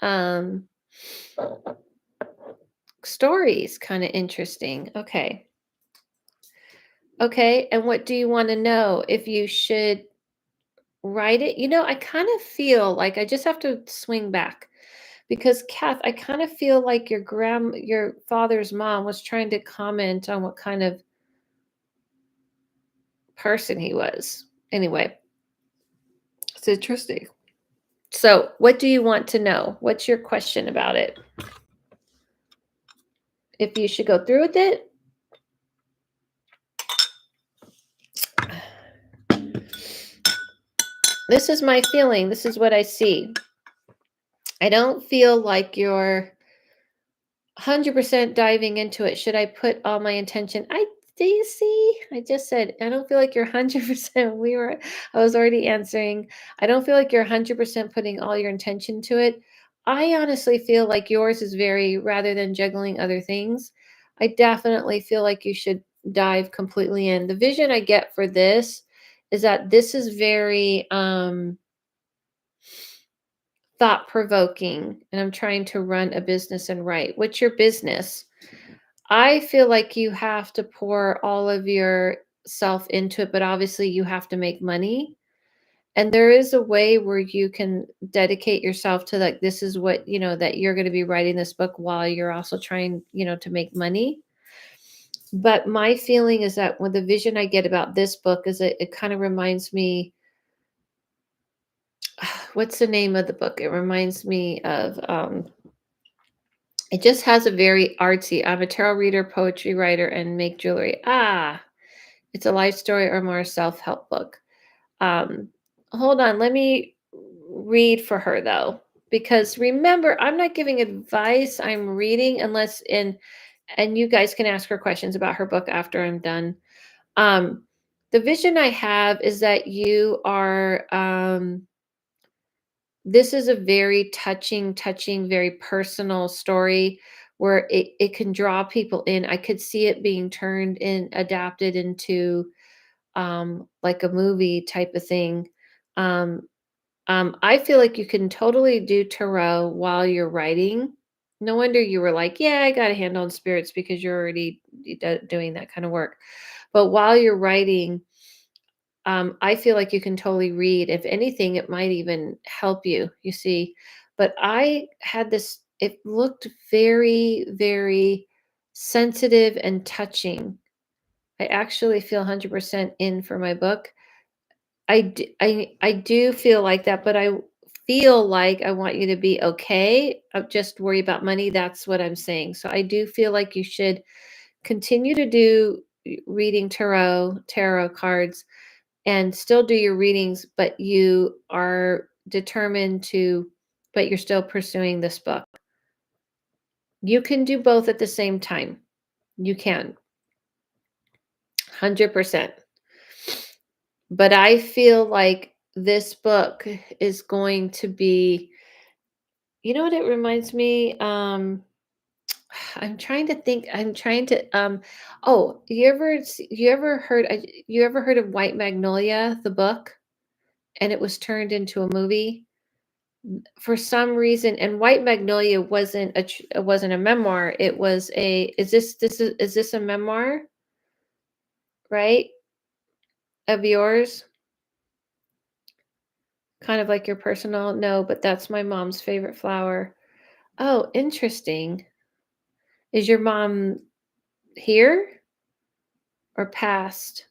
um stories, kind of interesting. Okay. Okay, and what do you want to know? If you should write it? I kind of feel like I just have to swing back, because Kath, I kind of feel like your father's mom was trying to comment on what kind of person he was. Anyway, it's interesting. So, what do you want to know? What's your question about it? If you should go through with it? This is my feeling. This is what I see. I don't feel like you're 100% diving into it. Should I put all my intention? Do you see? I just said I don't feel like you're 100%. I was already answering. I don't feel like you're 100% putting all your intention to it. I honestly feel like yours is very, rather than juggling other things, I definitely feel like you should dive completely in. The vision I get for this is that this is very thought provoking, and I'm trying to run a business and write. What's your business? I feel like you have to pour all of your self into it, but obviously you have to make money. And there is a way where you can dedicate yourself to, like, this is what, that you're going to be writing this book while you're also trying, to make money. But my feeling is that when the vision I get about this book is it kind of reminds me, what's the name of the book? It reminds me of, it just has a very artsy, I'm a tarot reader, poetry writer, and make jewelry. It's a life story or more self-help book. Um, Hold on, let me read for her though. because remember, I'm not giving advice. I'm reading unless and you guys can ask her questions about her book after I'm done. Um, the vision I have is that you are this is a very touching, very personal story where it can draw people in. I could see it being turned in adapted into like a movie type of thing. Um, I feel like you can totally do tarot while you're writing. No wonder you were like, yeah, I got a handle on spirits because you're already doing that kind of work. But while you're writing, I feel like you can totally read. If anything, it might even help you, you see. But I had this, it looked very sensitive and touching. I actually feel 100% in for my book. I do feel like that, but I feel like I want you to be okay. Just worry about money. That's what I'm saying. So I do feel like you should continue to do reading tarot cards and still do your readings, but you are determined to, but you're still pursuing this book. You can do both at the same time. You can, 100%. But I feel like this book is going to be, you know what it reminds me? I'm trying to think. I'm trying to oh, you ever heard of White Magnolia, the book? And it was turned into a movie? For some reason, and White Magnolia wasn't a memoir. It was a is this a memoir, right? Of yours? Kind of like your personal? No, but that's my mom's favorite flower. Oh, interesting. Is your mom here or passed?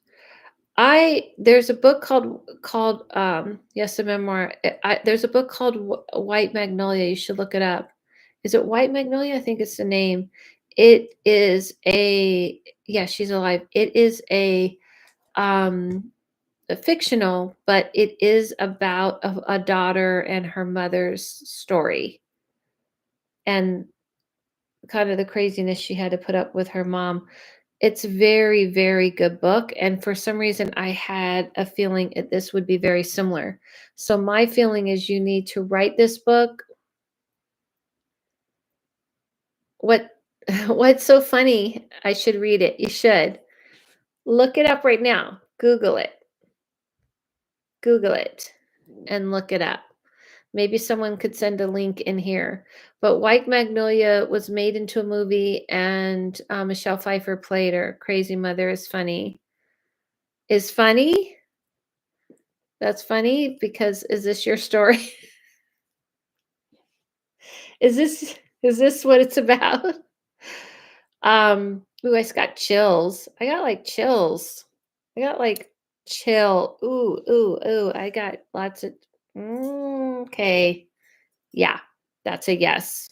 I there's a book called yes, a memoir. There's a book called White Magnolia. You should look it up. Is it White Magnolia? I think it's the name. It is a yeah, she's alive. It is a fictional, but it is about a daughter and her mother's story and kind of the craziness she had to put up with her mom. It's very good book, and for some reason, I had a feeling this would be very similar. So my feeling is you need to write this book. What what's so funny? I should read it. You should. Look it up right now. Google it. Google it and look it up. Maybe someone could send a link in here. But White Magnolia was made into a movie, and Michelle Pfeiffer played her. Crazy Mother is funny. Is funny? That's funny because is this your story? Is this what it's about? Ooh, I just got chills. I got like chills. I got like chill. Ooh. I got lots of okay. Yeah, that's a yes.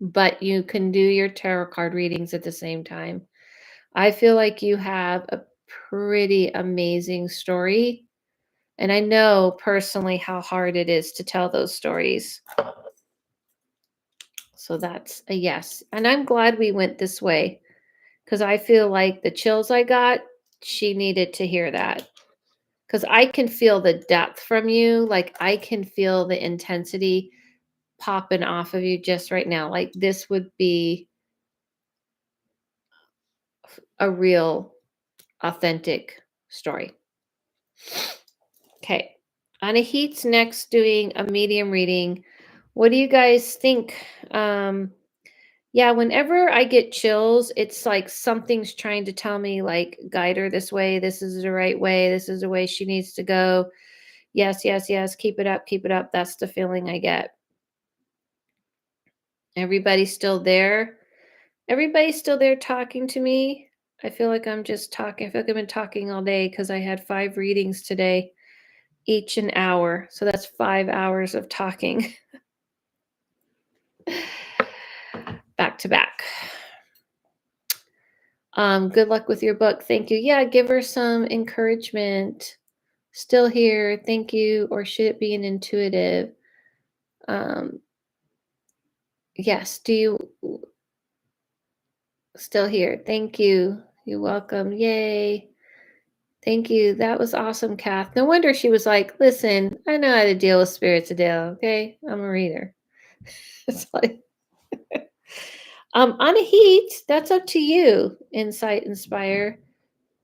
But you can do your tarot card readings at the same time. I feel like you have a pretty amazing story. And I know personally how hard it is to tell those stories. So that's a yes. And I'm glad we went this way because I feel like the chills I got, she needed to hear that. Because I can feel the depth from you. Like I can feel the intensity popping off of you just right now. Like this would be a real, authentic story. Okay. Anahit's next doing a medium reading. What do you guys think? Yeah, whenever I get chills, it's like something's trying to tell me, like, guide her this way. This is the right way. This is the way she needs to go. Yes. Keep it up. Keep it up. That's the feeling I get. Everybody's still there. Everybody's still there talking to me. I feel like I'm just talking. I feel like I've been talking all day because I had 5 readings today, each an hour. So that's 5 hours of talking back to back. Good luck with your book. Thank you. Yeah, give her some encouragement. Still here. Thank you. Or should it be an intuitive? Um, yes. Do you still here? Thank you. You're welcome. Yay. Thank you. That was awesome, Kath. No wonder she was like, listen, I know how to deal with spirits, Adele. Okay. I'm a reader. It's like, on a heat, that's up to you. Insight, inspire,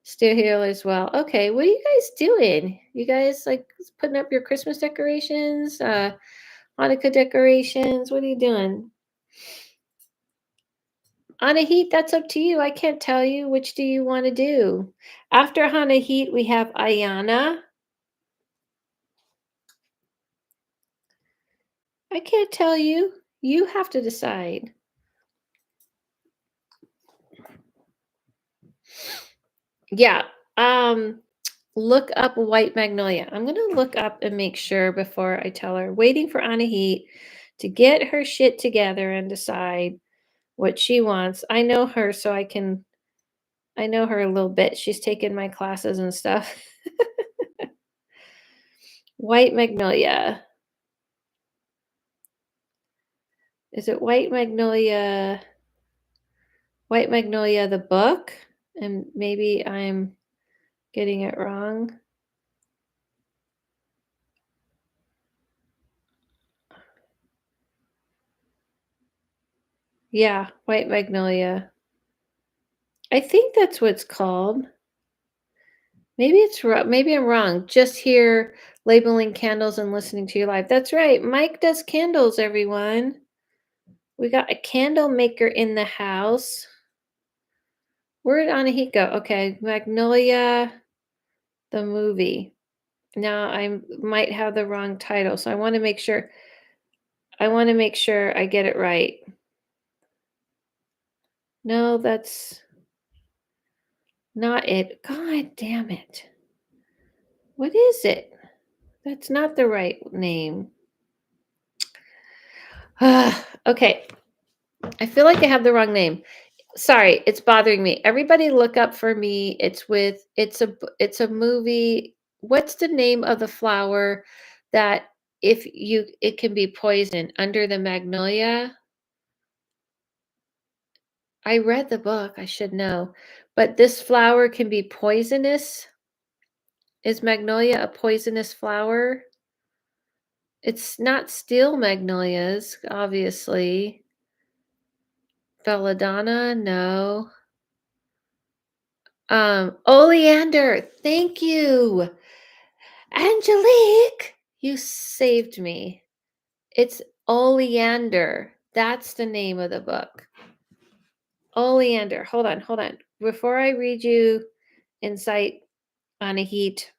still here as well. Okay. What are you guys doing? You guys like putting up your Christmas decorations, Hanukkah decorations? What are you doing? Hana Heat, that's up to you. I can't tell you. Which do you want to do? After Hana Heat, we have Ayana. I can't tell you. You have to decide. Yeah. Look up White Magnolia. I'm gonna look up and make sure before I tell her. Waiting for Anna Heat to get her shit together and decide what she wants. I know her, so I know her a little bit. She's taken my classes and stuff. White Magnolia. Is it White Magnolia? White Magnolia, the book? And maybe I'm getting it wrong. Yeah, White Magnolia. I think that's what it's called. Maybe it's maybe I'm wrong. Just here labeling candles and listening to you live. That's right. Mike does candles, everyone. We got a candle maker in the house. Where did Anahit go? Okay, Magnolia, the movie. Now I might have the wrong title, so I want to make sure. I want to make sure I get it right. No, that's not it. God damn it. What is it? That's not the right name. Okay. I feel like I have the wrong name. Sorry, it's bothering me. Everybody look up for me. It's a movie. What's the name of the flower that if you it can be poison under the magnolia? I read the book, I should know. But this flower can be poisonous. Is magnolia a poisonous flower? It's not steel magnolias, obviously. Belladonna, no. Oleander, thank you. Angelique, you saved me. It's Oleander. That's the name of the book. Oleander. Hold on, hold on. Before I read you Insight on a Heat,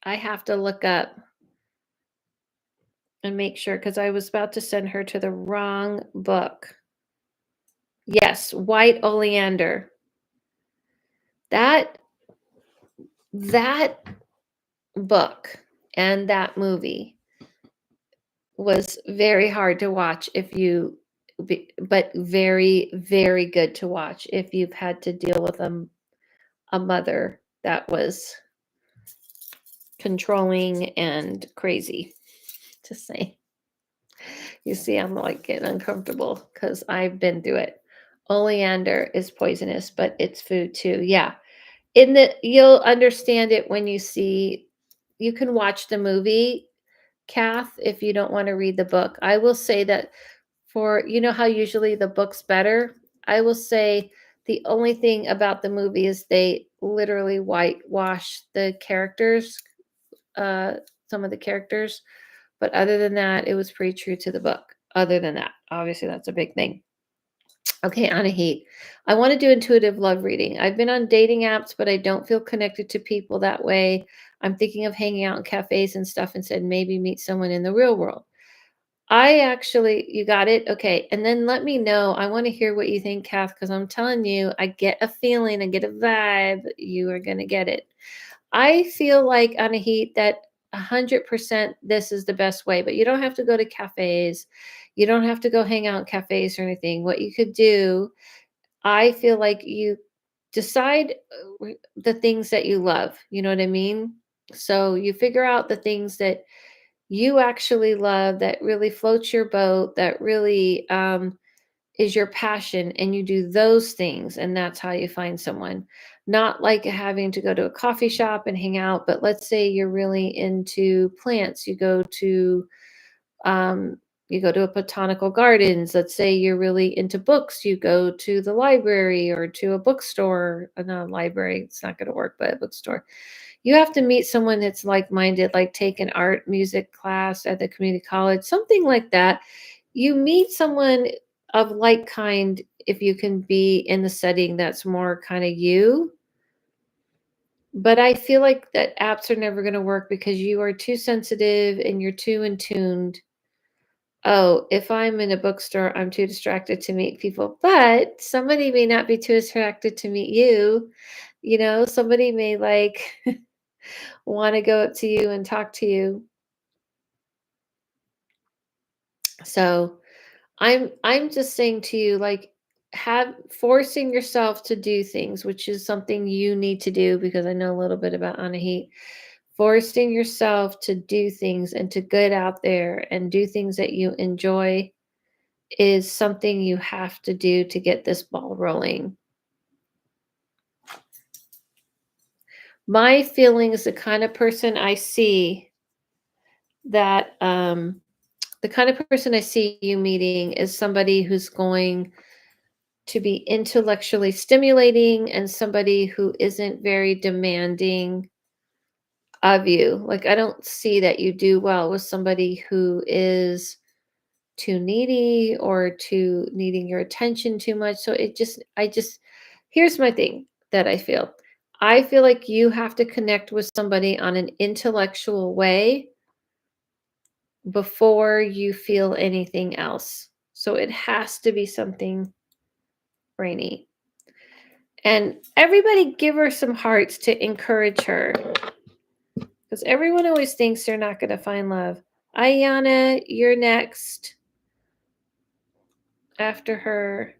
I have to look up and make sure because I was about to send her to the wrong book. Yes, White Oleander. That that book and that movie was very hard to watch if you but very very good to watch if you've had to deal with a mother that was controlling and crazy to say. You see, I'm like getting uncomfortable because I've been through it. Oleander is poisonous, but it's food too. Yeah. In the you'll understand it when you see you can watch the movie, Kath, if you don't want to read the book. I will say that for you know how usually the book's better. I will say the only thing about the movie is they literally whitewash the characters, uh, some of the characters. But other than that, it was pretty true to the book. Other than that, obviously that's a big thing. Okay, Anahit. I want to do intuitive love reading. I've been on dating apps, but I don't feel connected to people that way. I'm thinking of hanging out in cafes and stuff and said maybe meet someone in the real world. I actually, you got it? Okay. And then let me know. I want to hear what you think, Kath, because I'm telling you, I get a feeling, I get a vibe. You are going to get it. I feel like on a heat that 100% this is the best way, but you don't have to go to cafes. You don't have to go hang out in cafes or anything. What you could do, I feel like you decide the things that you love. You know what I mean? So you figure out the things that you actually love, that really floats your boat, that really is your passion, and you do those things, and that's how you find someone. Not like having to go to a coffee shop and hang out, but let's say you're really into plants, um, you go to a botanical gardens. Let's say you're really into books, you go to the library or to a bookstore. Not a library, it's not going to work, but a bookstore. You have to meet someone that's like-minded, like take an art music class at the community college, something like that. You meet someone of like kind if you can be in the setting that's more kind of you. But I feel like that apps are never going to work because you are too sensitive and you're too in tuned. Oh, if I'm in a bookstore, I'm too distracted to meet people, but somebody may not be too distracted to meet you. Somebody may like want to go up to you and talk to you. So I'm just saying to you, like, have forcing yourself to do things, which is something you need to do because I know a little bit about Anahit. Forcing yourself to do things and to get out there and do things that you enjoy is something you have to do to get this ball rolling. My feeling is the kind of person I see that the kind of person I see you meeting is somebody who's going to be intellectually stimulating and somebody who isn't very demanding of you. Like, I don't see that you do well with somebody who is too needy or too needing your attention too much. So here's my thing that I feel like you have to connect with somebody on an intellectual way before you feel anything else. So it has to be something brainy. And everybody give her some hearts to encourage her because everyone always thinks they're not going to find love. Ayana, you're next after her.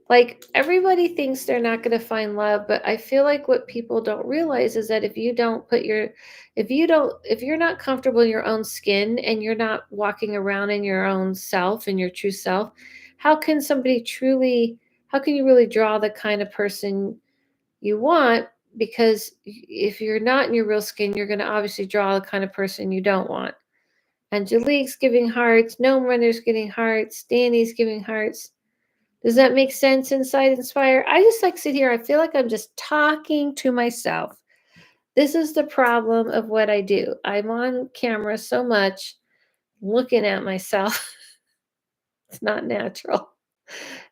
Like, everybody thinks they're not going to find love, but I feel like what people don't realize is that if you're not comfortable in your own skin and you're not walking around in your own self and your true self, how can how can you really draw the kind of person you want? Because if you're not in your real skin, you're going to obviously draw the kind of person you don't want. Angelique's giving hearts. No Runner's getting hearts. Danny's giving hearts. Does that make sense? Inside Inspire. I just like sit here. I feel like I'm just talking to myself. This is the problem of what I do. I'm on camera so much, looking at myself. It's not natural.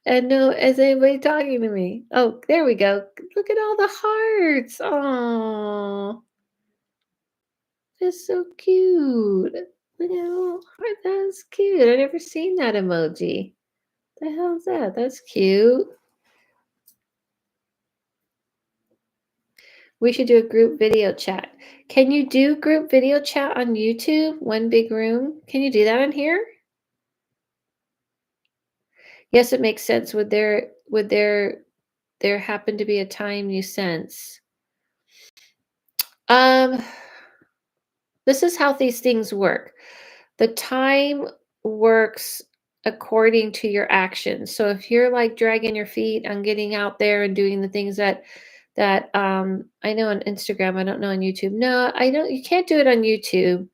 And no, is anybody talking to me? Oh, there we go. Look at all the hearts. Oh, that's so cute. Look at all heart. That's cute. I've never seen that emoji. The hell's that? That's cute. We should do a group video chat. Can you do group video chat on YouTube? One big room. Can you do that on here? Yes, it makes sense. Would there happen to be a time you sense? Um, this is how these things work. The time works according to your actions. So if you're like dragging your feet on getting out there and doing the things that I know on Instagram, I don't know on YouTube. No, I don't. You can't do it on YouTube.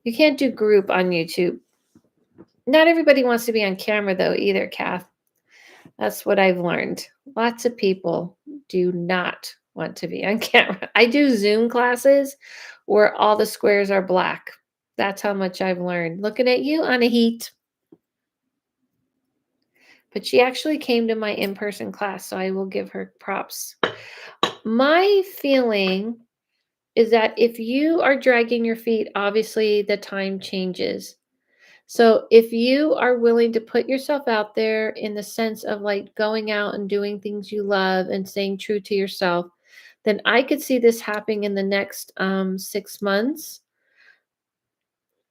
You can't do group on YouTube. Not everybody wants to be on camera though either, Kath. That's what I've learned. Lots of people do not want to be on camera. I do Zoom classes where all the squares are black. That's how much I've learned. Looking at you, Anahit. But she actually came to my in-person class, so I will give her props. My feeling is that if you are dragging your feet, obviously the time changes. So if you are willing to put yourself out there in the sense of like going out and doing things you love and staying true to yourself, then I could see this happening in the next 6 months.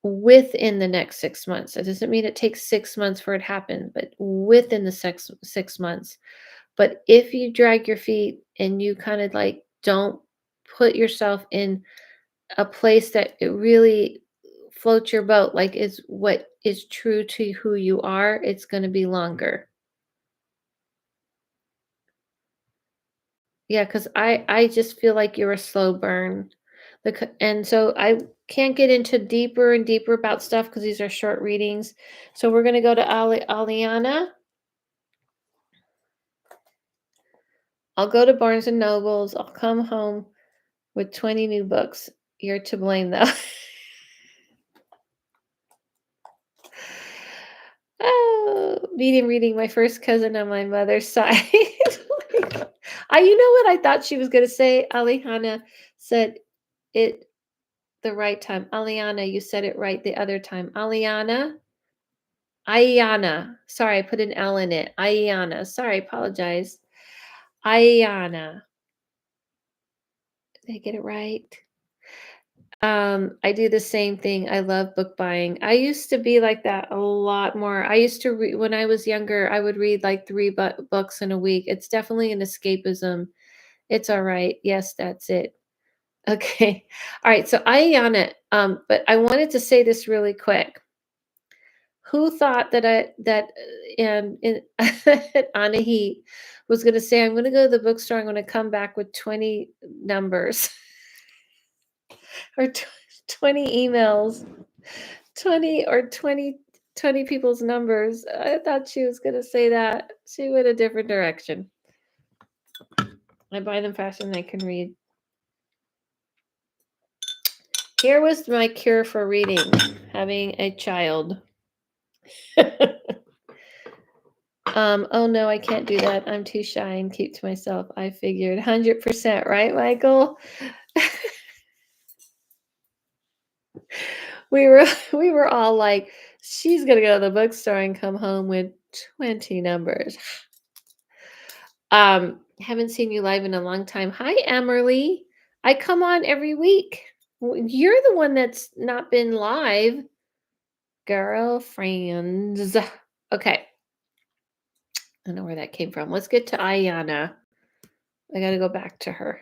Within the next 6 months. It doesn't mean it takes 6 months for it to happen, but within the 6 months. But if you drag your feet and you kind of like don't put yourself in a place that it really float your boat, like is what is true to who you are, it's going to be longer. Yeah, because I just feel like you're a slow burn. And so I can't get into deeper and deeper about stuff because these are short readings. So we're gonna go to Aliana. I'll go to Barnes and Nobles. I'll come home with 20 new books. You're to blame though. Oh, medium reading my first cousin on my mother's side. Like, you know what I thought she was gonna say? Alihana said it the right time. Aliana, you said it right the other time. Ayana. Sorry, I put an L in it. Ayana. Sorry, apologize. Ayana. Did I get it right? I do the same thing. I love book buying. I used to be like that a lot more. I used to read when I was younger, I would read like three books in a week. It's definitely an escapism. It's all right. Yes, that's it. Okay. All right. So Ayana, but I wanted to say this really quick. Who thought that and Anahi was going to say, I'm going to go to the bookstore. I'm going to come back with 20 numbers or 20 emails, 20 or 20 people's numbers. I thought she was going to say that. She went a different direction. I buy them faster than I can read. Here was my cure for reading, having a child. Oh no, I can't do that. I'm too shy and keep to myself. I figured 100%, right, Michael? we were all like, she's gonna go to the bookstore and come home with 20 numbers. Haven't seen you live in a long time. Hi, Emily. I come on every week. You're the one that's not been live. Girlfriends. Okay. I don't know where that came from. Let's get to Ayana. I gotta go back to her.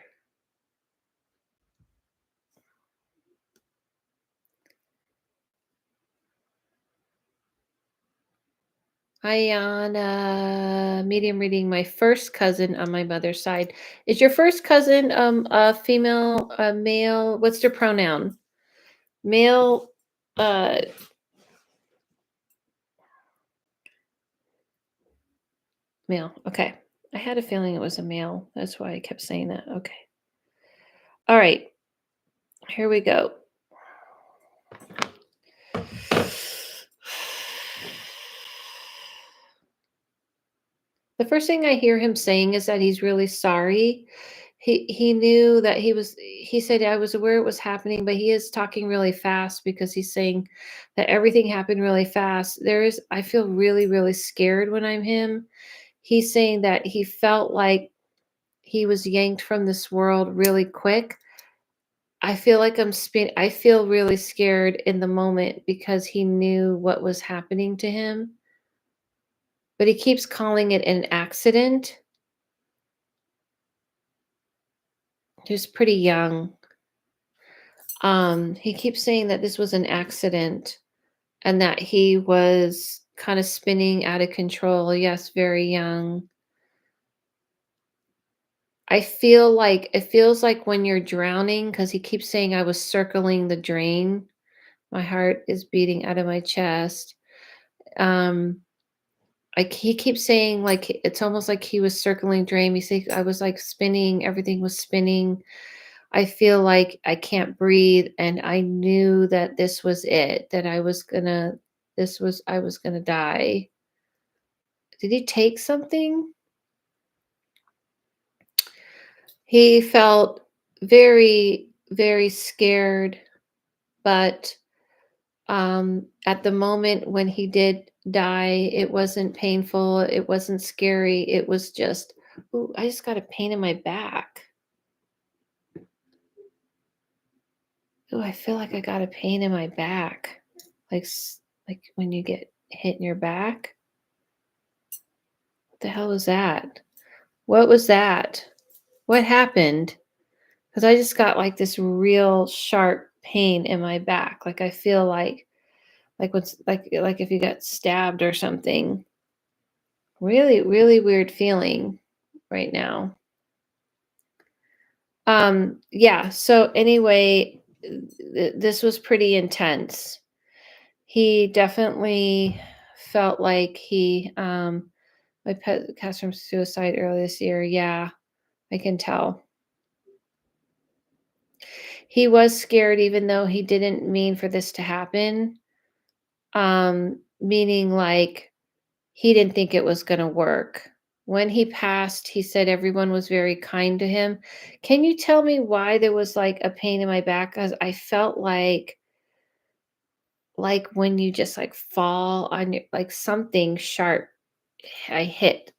Ayana, medium reading my first cousin on my mother's side. Is your first cousin a female, a male? What's their pronoun? Male, uh male. Okay. I had a feeling it was a male. That's why I kept saying that. Okay. All right. Here we go. The first thing I hear him saying is that he's really sorry. He knew that he said I was aware it was happening, but he is talking really fast because he's saying that everything happened really fast. I feel really, really scared when I'm him. He's saying that he felt like he was yanked from this world really quick. I feel really scared in the moment because he knew what was happening to him. But he keeps calling it an accident. He was pretty young. He keeps saying that this was an accident and that he was kind of spinning out of control. Yes, very young. I feel like it feels like when you're drowning because he keeps saying I was circling the drain. My heart is beating out of my chest. Um, he keeps saying like it's almost like he was circling drain. He said I was like spinning, everything was spinning. I feel like I can't breathe, and I knew that this was it, that I was gonna die. Did he take something? He felt very, very scared, but at the moment when he did die, it wasn't painful, it wasn't scary, it was just, ooh, I just got a pain in my back. Oh, I feel like I got a pain in my back. Like when you get hit in your back. What the hell was that? What was that? What happened? Because I just got like this real sharp pain in my back. Like I feel like what's like if you got stabbed or something. Really, really weird feeling right now. Yeah, so anyway, this was pretty intense. He definitely felt like my pet cast from suicide earlier this year. Yeah, I can tell. He was scared even though he didn't mean for this to happen. Meaning like he didn't think it was going to work. When he passed, he said everyone was very kind to him. Can you tell me why there was like a pain in my back? Because I felt like when you just like fall on your like something sharp I hit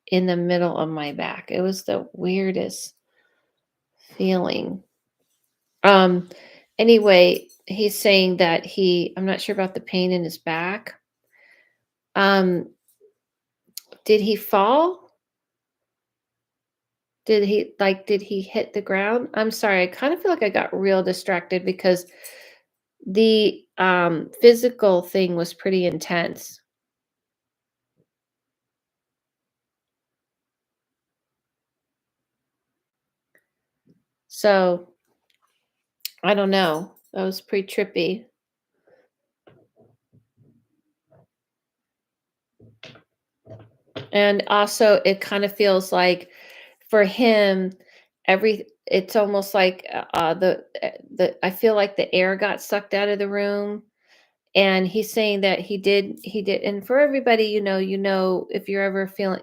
in the middle of my back. It was the weirdest feeling. Um anyway, he's saying that I'm not sure about the pain in his back. Um did he fall? Did he hit the ground? I'm sorry, I kind of feel like I got real distracted because the physical thing was pretty intense. So I don't know. That was pretty trippy. And also it kind of feels like for him, it's almost like the I feel like the air got sucked out of the room. And he's saying that he did, and for everybody, if you're ever feeling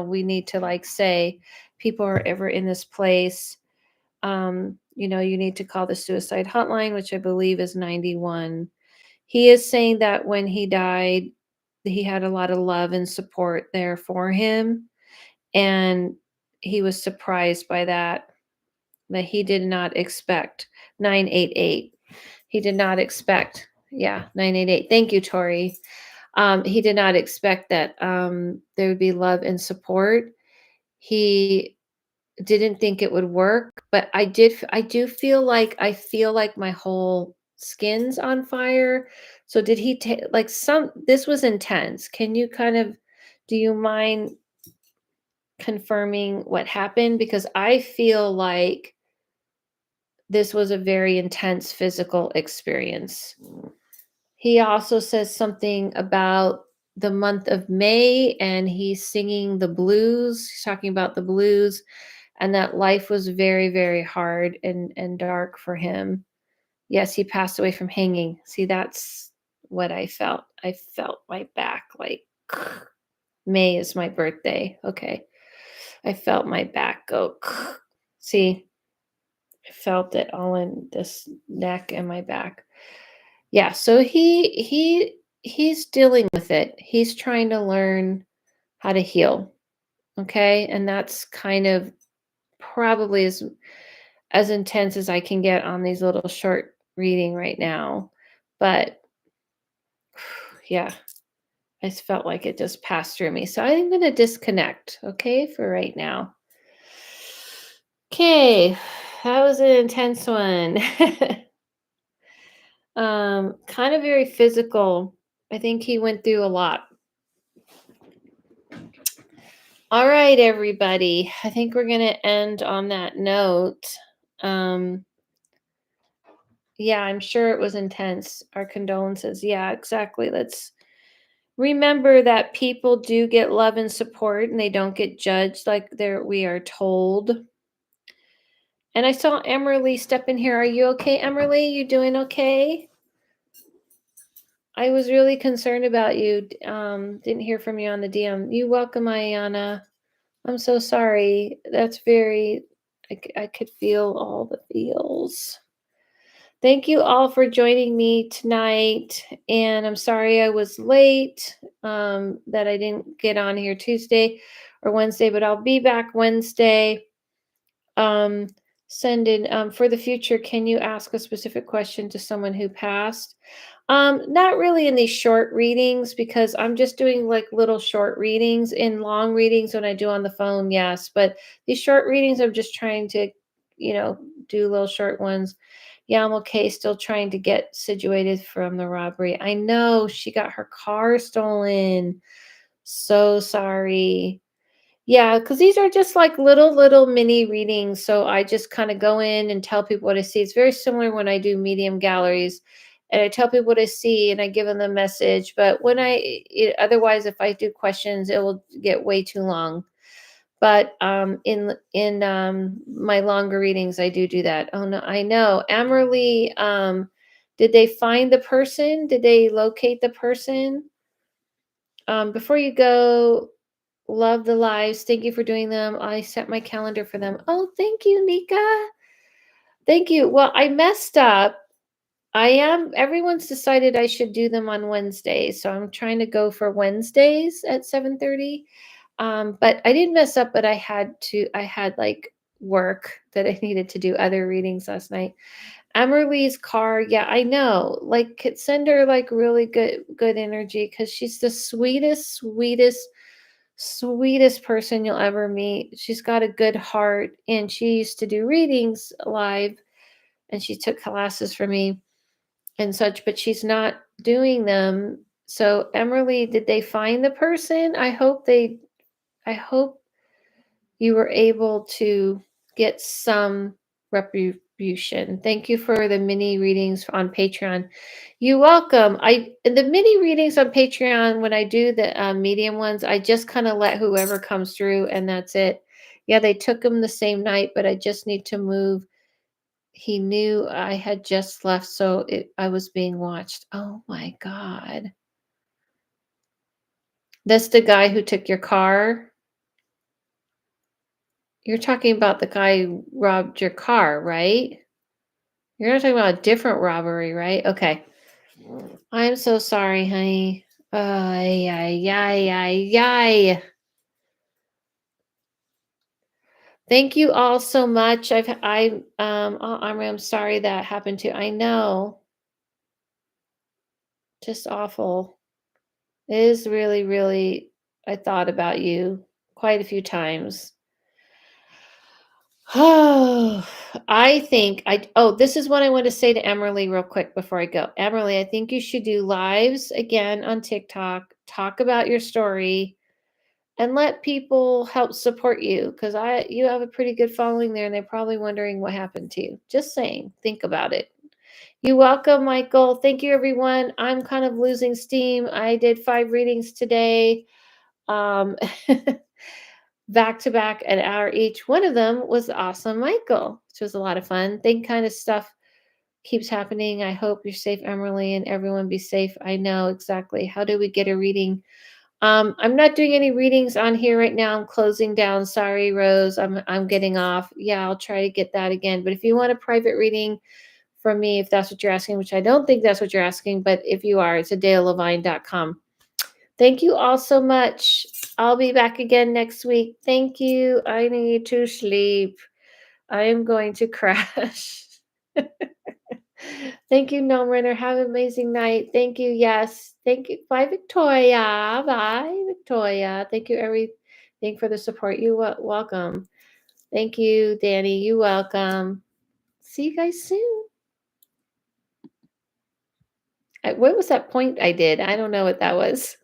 we need to like say people are ever in this place, you need to call the suicide hotline, which I believe is 91. He is saying that when he died, he had a lot of love and support there for him, and he was surprised by that he did not expect. 988. He did not expect. Yeah, 988. Thank you, Tori. He did not expect that there would be love and support. He didn't think it would work, but I do feel like my whole skin's on fire. So did he take like some this was intense. Can you kind of do you mind confirming what happened? Because I feel like this was a very intense physical experience. He also says something about the month of May and he's singing the blues. He's talking about the blues and that life was very, very hard and dark for him. Yes, he passed away from hanging. See, that's what I felt. I felt my back like May is my birthday. Okay. I felt my back go. See, I felt it all in this neck and my back. Yeah, so he's dealing with it. He's trying to learn how to heal. Okay? And that's kind of probably as intense as I can get on these little short reading right now. But yeah, I just felt like it just passed through me. So I'm going to disconnect, okay, for right now. Okay. That was an intense one. Kind of very physical. I think he went through a lot. All right, everybody. I think we're going to end on that note. Um, yeah, I'm sure it was intense. Our condolences. Yeah, exactly. Let's remember that people do get love and support and they don't get judged like we are told. And I saw Emerly step in here. Are you okay, Emerly? You doing okay? I was really concerned about you. Didn't hear from you on the DM. You welcome, Ayana. I'm so sorry. That's very, I could feel all the feels. Thank you all for joining me tonight. And I'm sorry I was late, that I didn't get on here Tuesday or Wednesday, but I'll be back Wednesday. Um, Send in for the future. Can you ask a specific question to someone who passed? Not really in these short readings because I'm just doing like little short readings. In long readings when I do on the phone, yes, but these short readings I'm just trying to do little short ones. Yeah, I'm okay. Still trying to get situated from the robbery. I know she got her car stolen. So sorry. Yeah, because these are just like little mini readings. So I just kind of go in and tell people what I see. It's very similar when I do medium galleries, and I tell people what I see and I give them the message. But otherwise, if I do questions, it will get way too long. But in my longer readings, I do that. Oh no, I know. Amerly, did they find the person? Did they locate the person? Before you go, love the lives. Thank you for doing them. I set my calendar for them. Oh, thank you, Nika. Thank you. Well, I messed up. Everyone's decided I should do them on Wednesdays. So I'm trying to go for Wednesdays at 7:30. But I didn't mess up, but I had like work that I needed to do other readings last night. Emerly's car, yeah, I know. Like send her like really good energy because she's the sweetest person you'll ever meet. She's got a good heart and she used to do readings live and she took classes for me and such, but she's not doing them. So, Emerly, did they find the person? I hope you were able to get some retribution. Thank you for the mini readings on Patreon. You're welcome. The mini readings on Patreon, when I do the medium ones, I just kind of let whoever comes through, and that's it. Yeah, they took him the same night, but I just need to move. He knew I had just left, so I was being watched. Oh my God. That's the guy who took your car. You're talking about the guy who robbed your car, right? You're not talking about a different robbery, right? Okay. I'm so sorry, honey. Ay, ay, ay, ay, ay. Thank you all so much. I'm sorry that happened to. I know. Just awful. It is really, really, I thought about you quite a few times. Oh, this is what I want to say to Emily real quick before I go. Emily, I think you should do lives again on TikTok, talk about your story, and let people help support you because you have a pretty good following there and they're probably wondering what happened to you. Just saying, think about it. You're welcome, Michael. Thank you, everyone. I'm kind of losing steam. I did 5 readings today. Um, back to back an hour each. One of them was awesome, Michael, which was a lot of fun. Think kind of stuff keeps happening. I hope you're safe, Emily, and everyone be safe. I know exactly. How do we get a reading? I'm not doing any readings on here right now. I'm closing down. Sorry, Rose. I'm getting off. Yeah, I'll try to get that again. But if you want a private reading from me, if that's what you're asking, which I don't think that's what you're asking, but if you are, it's AdelaLavine.com. Thank you all so much. I'll be back again next week. Thank you. I need to sleep. I am going to crash. Thank you, Gnome Runner. Have an amazing night. Thank you. Yes. Thank you. Bye, Victoria. Bye, Victoria. Thank you, everything for the support. You welcome. Thank you, Danny. You welcome. See you guys soon. What was that point I did? I don't know what that was.